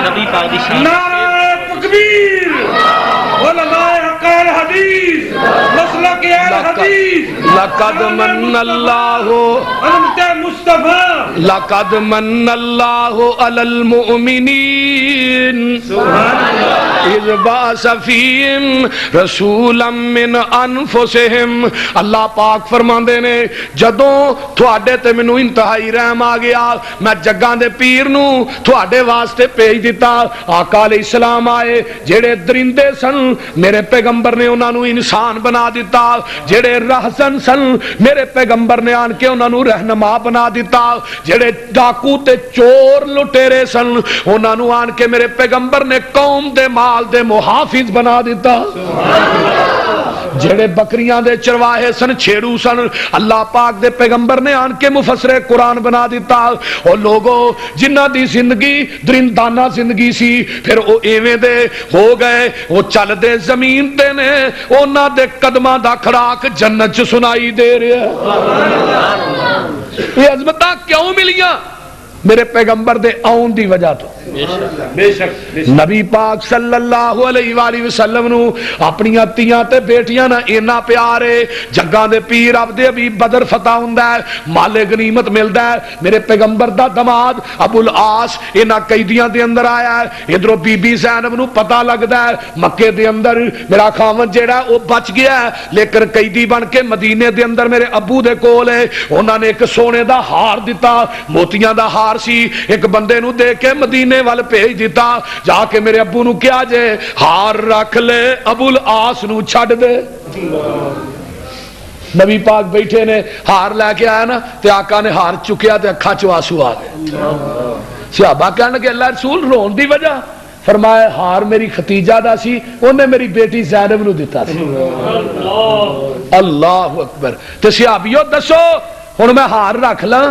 نبی پاک دی شان. نعرہ تکبیر, علماء حقائل حدیث, مسلک اہل حدیث, لقد من اللہ امت مصطفیٰ, لقد من اللہ علی المؤمنین اذ بعث فیہم رسولا من انفسہم. اللہ پاک فرماندے نے جدوں تھوڑے تے مینوں انتہائی رحم آ گیا, میں جگاں دے پیر نو تھوڑے واسطے بھیج دیتا. آقا علیہ السلام آئے, جڑے درندے سن میرے پیغمبر نے انہاں نو انسان بنا دیتا, جڑے رہزن سن میرے پیغمبر نے آن کے انہاں نو رہنما بنا دیتا, جڑے ڈاکو تے چور لٹیرے سن انہاں نو آن کے میرے پیغمبر نے قوم دے مال دے محافظ بنا دیتا, جڑے بکریاں دے چرواہے سن چھیڑو سن اللہ پاک دے پیغمبر نے آن کے مفسر قرآن بنا دیتا. او لوگو جنہ دی زندگی درندانہ زندگی سی پھر او ایویں دے ہو گئے, وہ چل دے زمین تے نے, انہاں دے قدماں دا کھڑاک جنت چ سنائی دے رہا. یہ عظمتاں کیوں ملیاں؟ میرے پیغمبر دے آن دی وجہ تو. بے شک نبی پاک صلی اللہ علیہ وآلہ وسلم نو اپنی تیاں تے بیٹیاں نا اینا پیارے, جگاں دے پیر عبد ابی بدر فتح ہوندا ہے, مال غنیمت ملدا ہے. میرے پیغمبر دا دماد ابو العاص اینا قیدیاں دے اندر آیا ہے, ادھروں بی بی زینب نو پتہ لگدا ہے مکے دے اندر میرا خاوند جیڑا او بچ گیا ہے, لیکن قیدی بن کے مدینے دے اندر میرے ابو دے کول ہے. انہاں نے ایک سونے دا ہار دتا, موتیاں دا ہار سی, ایک بندے نو دے کے مدینے وال بھیج دیتا, جا کے میرے ابو نو کیا جے ہار رکھ لے ابو العاص نو چھڈ دے. نبی پاک بیٹھے نے ہار لے کے آیا نا تے آقا نے ہار چکیا تے اکھاں چوں آنسو آ گئے. صحابہ کہنے لگے اللہ رسول رون دی وجہ؟ فرمایا ہار میری ختیجہ دا سی, انہیں میری بیٹی زینب نو دیتا سی. اللہ اکبر. تے صحابیو دسو ہن میں ہار رکھ لاں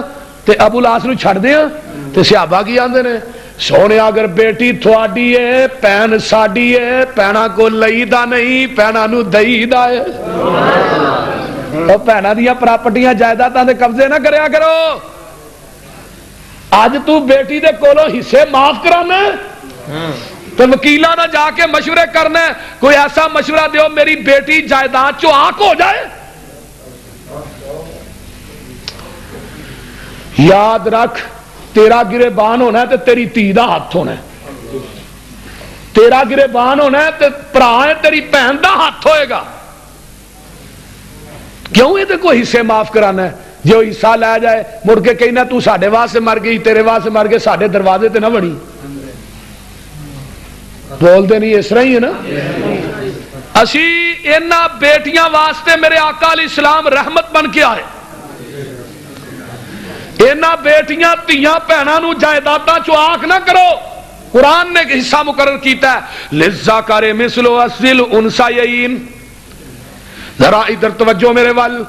تے ابو العاص نو چھڈ دیاں؟ تے صحابہ کی آندے نے سونے اگر بیٹی تھوڑی ہے پین ساڈی ہے, پینا کو لئی دا نہیں پینا نو دئی دا ہے. اور پینا دیا پراپرٹیاں جائیداداں دے قبضے نہ کریا کرو. اج تو بیٹی دے کولوں حصے معاف کرانا تو وکیلاں نہ جا کے مشورے کرنا, کوئی ایسا مشورہ دیو میری بیٹی جائیداد چوں آنکھ ہو جائے. یاد رکھ تیرا گریبان ہونا ہے تو تیری تھی دا ہاتھ ہونا ہے, تیرا گریبان ہونا ہے تو پرا ہے تیری بہن دا ہاتھ ہوئے گا. کیوں یہ تو کوئی حصے معاف کرانا ہے؟ جو حصہ لے جائے مڑ کے کہنا تو ساڈے واسطے مر گئی, تیرے واسطے مر گئے, ساڈے دروازے تے نہ وڑی. بولتے نہیں اس طرح ہی ہے نا. اسی انہاں بیٹیاں واسطے میرے آقا علیہ السلام رحمت بن کے آئے. اینا بیٹیاں تیاں پہنا نو جائیداداں چو آنکھ نہ کرو. قرآن نے حصہ مقرر کیتا ہے للذکر مثل حظ الانثیین. ذرا ادھر توجہ میرے وال.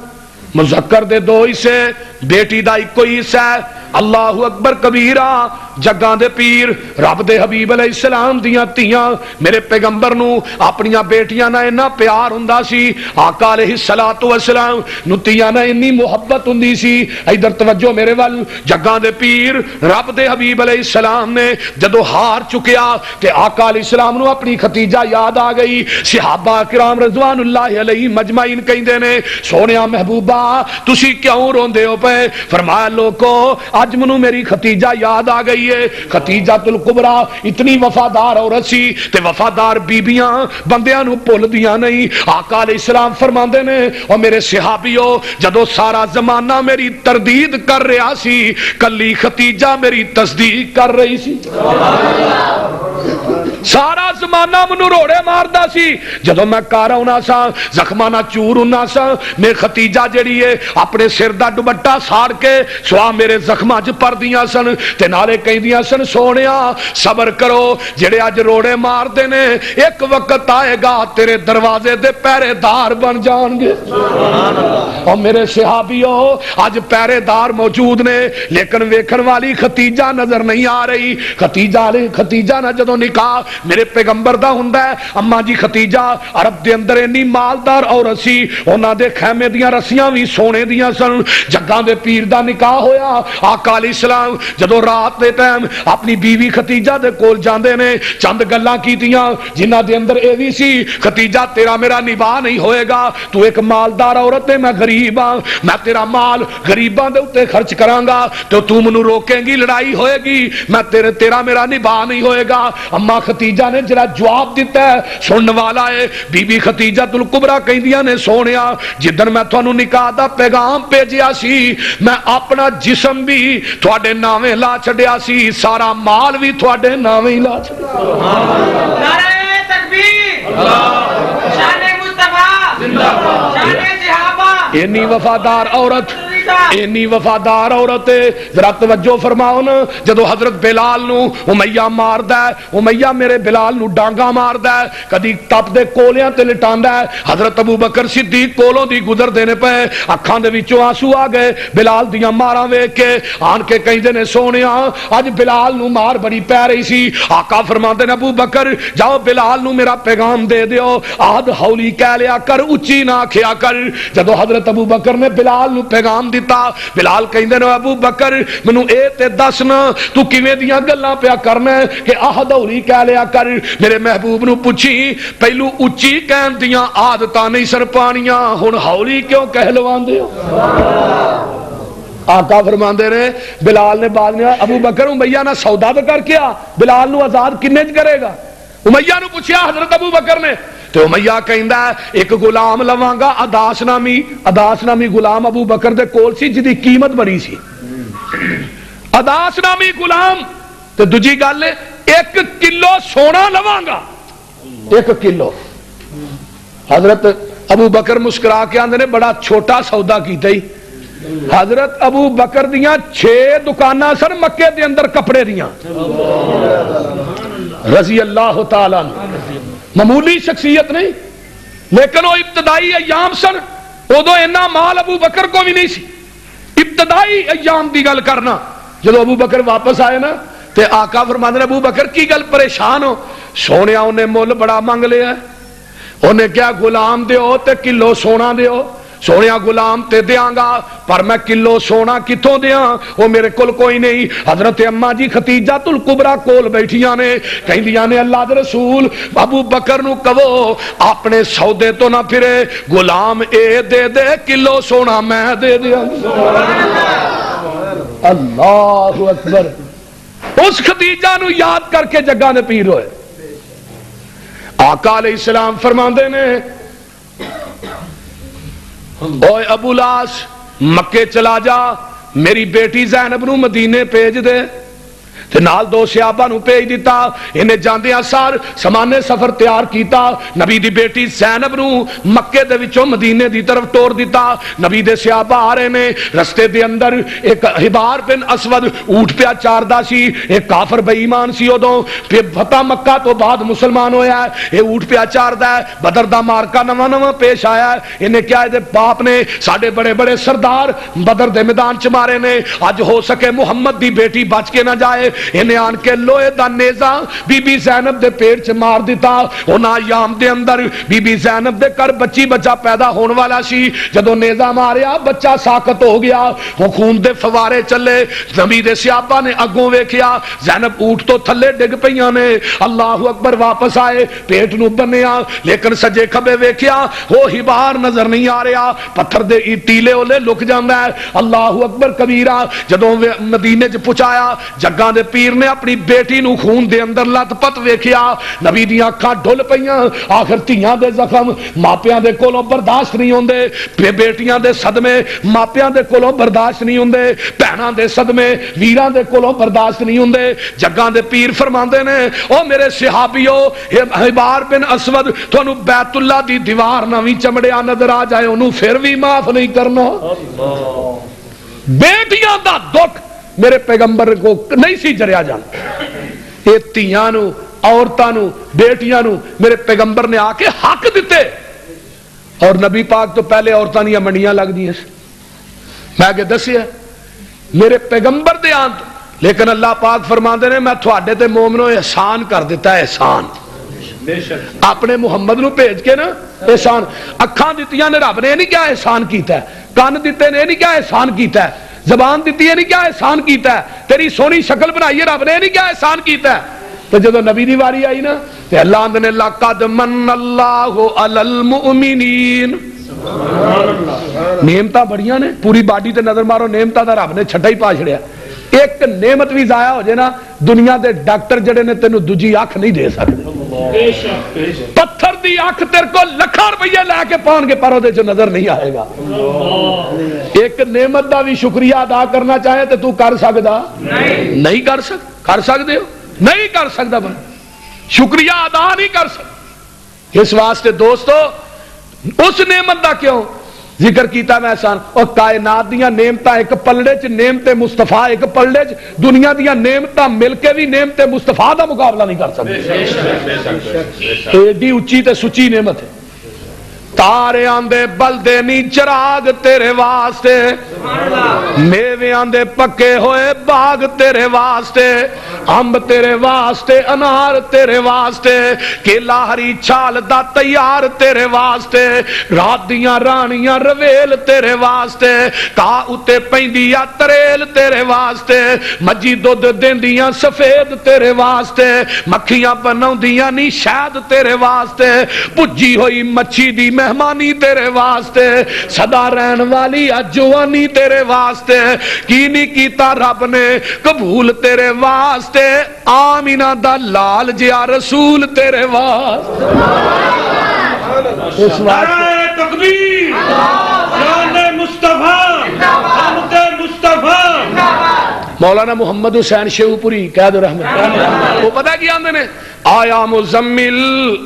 مذکر دے دو حصے، بیٹی دا ایک کوئی حصہ ہے. اللہ اکبر کبیرہ. جگاں دے پیر رب دے حبیب علیہ السلام دیاں تیاں میرے پیغمبر نو اپنیاں بیٹیاں نہ اینا پیار ہوندا سی. آقا علیہ الصلوۃ والسلام نو تیاں نہ انی محبت ہوندی سی. ادھر توجہ میرے ول. جگاں دے پیر رب دے حبیب علیہ السلام نے جدو ہار چکیا تے آقا علیہ السلام نو اپنی ختیجہ یاد آ گئی. صحابہ کرام رضوان اللہ علیہ مجمعین کہندے نے سونیا محبوبہ تسی کیوں روندے ہو پے؟ فرمایا لوکو اج منو میری ختیجہ یاد آ گئی ہے. ختیجہ الکبریٰ اتنی وفادار عورت سی تے وفادار بیبیاں بندیاں نو بھول دیاں نہیں. آقا علیہ السلام فرماندے نے او میرے صحابیو جدو سارا زمانہ میری تردید کر رہا سی کلی ختیجہ میری تصدیق کر رہی سی. سارا زمانہ منو روڑے ماردا سی. جدو میں کارا ہونا سا زخمانہ چور ہونا سا میں ختیجہ جڑی ہے اپنے سر دا دوپٹہ ساڑ کے سوا میرے زخماں چ پر دیاں سن تے نالے کہیں دیاں سن سونیا صبر کرو جڑے اج روڑے مار دے نے ایک وقت آئے گا تیرے دروازے دے پہرے دار بن جان گے. اور میرے صحابیوں آج پہرے دار موجود نے لیکن ویکھن والی ختیجہ نظر نہیں آ رہی. ختیجہ نہ جدو نکاح میرے پیغمبر دا ہوندا ہے. اما جی ختیجہ عرب دے اندر انی مالدار عورت سی انہاں دے خیمے دیاں رسیاں بھی سونے دیاں سن. جگاں دے پیر دا نکاح ہویا. آقا علیہ السلام جدو رات دے ٹائم اپنی بیوی ختیجہ دے کول جاندے نے چند گلاں کیتیاں جنہاں دے اندر اے وی سی ختیجہ تیرا میرا نباہ نہیں ہوئے گا. تو ایک مالدار عورت ہے میں غریب ہاں میں تیرا مال غریباں دے اوتے خرچ کراں گا تو منو روکیں گی لڑائی ہوئے گی میں تیرا میرا نباہ نہیں ہوئے گا. اما ختیجہ نے جڑا جواب دیتا ہے سنن والا ہے بی بی ختیجہ الکبریٰ کہندیاں نے سونیا جدن میں تھانوں نکاح دا پیغام بھیجیا سی میں اپنا جسم بھی تواڈے ناویں لا چھڈیا سی سارا مال بھی تواڈے ناویں لا چھڈیا. نعرہ تکبیر شان مصطفیٰ زندہ باد شان صحابہ. اینی وفادار عورت اینی وفادار عورت ذرا توجہ فرماؤ نا. جدو حضرت بلال نو امیہ ماردا ہے امیہ میرے بلال نو ڈانگا ماردا ہے کدی تپ دے کولیاں تے لٹاندا ہے. حضرت ابو بکر صدیق کولوں دی گزر دینے پے اکھاں دے وچوں آنسو آ گئے بلال دیاں ماراں ویکھ کے آن کے کہندے نے سونیا اج بلال نو مار بڑی پے رہی سی. آقا فرماندے نے ابو بکر جاؤ بلال نو میرا پیغام دے دیو آد ہولی کہہ لیا کر اچھی نہ کھیا کر. جدو حضرت ابو بکر نے بلال نو پیغام دیتا بلال کہندے نے ابو بکر منو اے تے دسنا تو کیویں دیاں گلاں پیا کرنا کہ عہد ہولی کہہ لیا کر. میرے محبوب نو پوچھی پہلو اچھی کہن دیاں عادتاں نہیں سر پانیاں ہن ہولی کیوں کہلواندے ہو. آقا فرماندے نے بلال نے بعد میں ابو بکر امیہ نہ سودا تو کر کے آ بلال نو آزاد کنے چ کرے گا. امیہ نو پوچھیا حضرت ابو بکر نے تو امیہ کہندا ہے ایک غلام لواں گا اداس نامی غلام ابو بکر دے کول سی جدی قیمت بڑی سی. اداس نامی غلام تے دوجی گل 1 کلو سونا لواں گا 1 کلو. حضرت ابو بکر مسکرا کے آندے نے بڑا چھوٹا سودا کیتا ہی. حضرت ابو بکر دیاں 6 دکاناں سن مکے دے اندر کپڑے دیاں رضی اللہ تعالیٰ معمولی شخصیت نہیں لیکن وہ ابتدائی ایام سن ادو اینا مال ابو بکر کو بھی نہیں سی. ابتدائی ایام دی گل کرنا جدو ابو بکر واپس آئے نا تے آقا فرماندے نے ابو بکر کی گل پریشان ہو. سونیا انہیں مول بڑا منگ لیا انہیں کیا غلام دیو تے کلو سونا دیو. سونیا غلام تے دیاں گا پر میں کلو سونا کتوں دیاں وہ میرے کول کوئی نہیں. حضرت اما جی ختیجہ الکبریٰ کول بیٹھیاں نے کہندیاں نے اللہ دے رسول ابو بکر نو کہو اپنے سودے تو نہ پھرے غلام اے دے دے کلو سونا میں دے دیاں. اللہ اکبر. اس ختیجہ نو یاد کر کے جگہ نے پیر ہوئے. آقا علیہ السلام فرماندے نے اوے ابو لاس مکے چلا جا میری بیٹی زینب نو مدینے بھیج دے. تے نال دو صحابہ نو بھیج دیتا. انہیں جاندیاں سار سامان سفر تیار کیتا. نبی دی بیٹی زینب نو مکے دے وچوں مدینے دی طرف ٹور دیتا. نبی دے صحابہ آ رہے نے, رستے دے اندر ایک حبار بن اسود اونٹ پیا چاردا سی. ایک کافر بے ایمان سی ادوں, پھر فتح مکہ تو بعد مسلمان ہویا ہے. اے اونٹ پیا چاردا ہے. بدر دا مارکا نواں نواں پیش آیا ہے. انہیں کیا ہے باپ نے ساڈے بڑے بڑے سردار بدر دے میدان چ مارے نے, اج ہو سکے محمد دی بیٹی بچ کے نہ جائے. انہیں آن کے لوہے دا نیزا بی بی زینب دے پیٹ چ مار دیتا. انہاں ایام دے اندر بی بی زینب دے گھر بچی بچہ پیدا ہون والا سی. جدوں نیزا ماریا بچہ ساکت ہو گیا, وہ خون دے فوارے چلے. نبی دے صحابہ نے اگوں ویکھیا زینب اونٹ تو تھلے ڈگ پیاں نے. اللہ اکبر, واپس آئے, پیٹ نو بنیا, لیکن سجے کھبے ویکھیا وہ حبار نظر نہیں آ رہا, پتھر دے ٹیلے اولے لک جاندا ہے. اللہ اکبر کبیرہ. جدوں مدینے چ پہنچایا جگاں دے پیر نے اپنی بیٹی نو خون دے اندر لت پت ویکھیا. نبی دیاں اکھاں ڈھل پیاں. آخر تیاں دے زخم ماپیاں دے کولوں برداشت نہیں ہوندے, بیٹیاں دے صدمے ماپیاں دے کولوں برداشت نہیں ہوندے, بہناں دے صدمے ویراں دے کولوں برداشت نہیں ہوندے. جگاں دے پیر فرماندے نے او میرے صحابیو, حبار بن اسود تھانوں بیت اللہ دی دیوار نہ وی چمڑیا نظر آ جائے اونوں پھر بھی معاف نہیں کرنا. بیٹیاں دا دکھ میرے پیغمبر کو نہیں سی جریا جاندا. اے تیاں نو عورتاں نو بیٹیاں نو میرے پیغمبر نے آ کے حق دیتے. اور نبی پاک تو پہلے عورتاں دیاں منڈیاں لگ دیاں میں آگے دسیا میرے پیغمبر دے آن. لیکن اللہ پاک فرماندے نے میں تھوڑے تے مومنو احسان کر دیتا ہے. احسان اپنے محمد نو بھیج کے نا احسان. اکھاں دتیاں نے رب نے نہیں کیا احسان کیتا ہے, کان دیتے نے نہیں کیا احسان کیتا ہے, زبان دیتی ہے نہیں کیا احسان کیتا ہے, تیری سونی شکل بنائی ہے رب نے نہیں کیا احسان کیتا ہے. تو جدو نبی دی واری آئی نا تے اللہ نے لقد من اللہ علی المؤمنین. نعمتاں بڑیاں نے, پوری باڈی تے نظر مارو نعمتاں دا رب نے چھٹا ہی پا چھڑیا. ایک نعمت بھی ضائع ہو جائے نا دنیا دے ڈاکٹر جڑے نے تینوں دوجی اکھ نہیں دے سکتے. پتھر دی اکھ تیرے کو لکھاں روپیے لے کے پان کے پر اودے چ نظر نہیں آئے گا. ایک نعمت دا بھی شکریہ ادا کرنا چاہے تو تو کر سکدا نہیں کر سکدے ہو نہیں کر سکدا بن شکریہ ادا نہیں کر سکدا. اس واسطے دوستو اس نعمت دا کیوں ذکر کیتا میں احسان. اور کائنات دیاں نعمتاں ایک پلڑے چ نعمت مصطفیٰ ایک پلڑے چ دنیا دیاں نعمتاں مل کے بھی نعمت مصطفیٰ دا مقابلہ نہیں کر سکتے. ایڈی اچھی تے سچی نعمت ہے. تارے آندے بلدے نی چراغ تیرے واسطے, میوے آندے پکے ہوئے باغ تیرے واسطے, امب تیرے واسطے, انار تیرے واسطے, کیلا ہری چھال دا تیار تیرے واسطے, رات دیاں رانیاں رویل تیرے واسطے, کا اتے پیندیا تریل تیرے واسطے, مجھی دودھ دیندیاں سفید تیرے واسطے, مکھیاں بناؤندیاں نی شہد تیرے واسطے, پجی ہوئی مچھی دی مہمانی تیرے واسطے, صدا رہن والی اجوانی تیرے واسطے, کی نہیں کیتا رب نے قبول تیرے واسطے, آمینہ دا لال جیا رسول تیرے واسطے. اس واسطے تکبیر شان مصطفیٰ حمد مصطفیٰ. مولانا محمد حسین شیو پوری کہہ دو رحمت. وہ پتہ کیا آندے نے آیا مزمل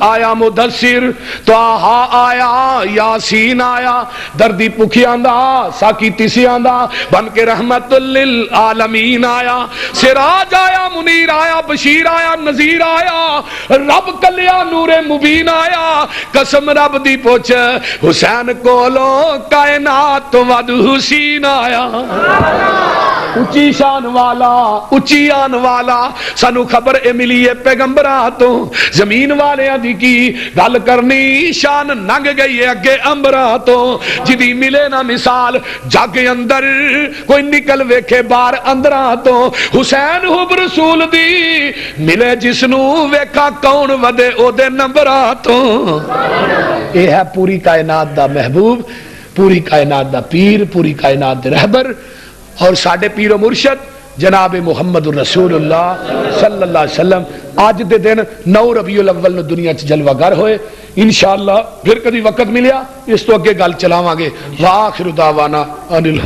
آیا مدثر طٰہٰ آیا یاسین آیا, دردی پکھی آندا ساکی تیسی آندا, بن کے رحمت للعالمین آیا, سراج آیا منیر آیا بشیر آیا نذیر آیا, رب کلیا نور مبین آیا, قسم رب دی پوچھ حسین کولوں کائنات ود حسین آیا. اچھی شان والا اچھی آن والا, سانو خبر اے ملی ہے پیغمبراں تو, زمین والے دی کی گل کرنی شان ننگ گئی ہے اگے امبراں تو, جدی ملے نا مثال جگ اندر کوئی نکل ویکھے بار اندراں تو, حسین حب رسول دی ملے جسنو ویکھا کون ودے او دے نمبراں تو. یہ ہے پوری کائنات دا محبوب, پوری کائنات دا پیر, پوری کائنات دے رہبر, اور ساڈے پیر و مرشد جناب محمد الرسول اللہ صلی اللہ علیہ وسلم. آج دے دن 9 ربیع الاول نو دنیا چ جلوہ گر ہوئے. انشاءاللہ پھر کدی وقت ملیا اس تو اگے گل چلاواں گے. وآخر دعوانا ان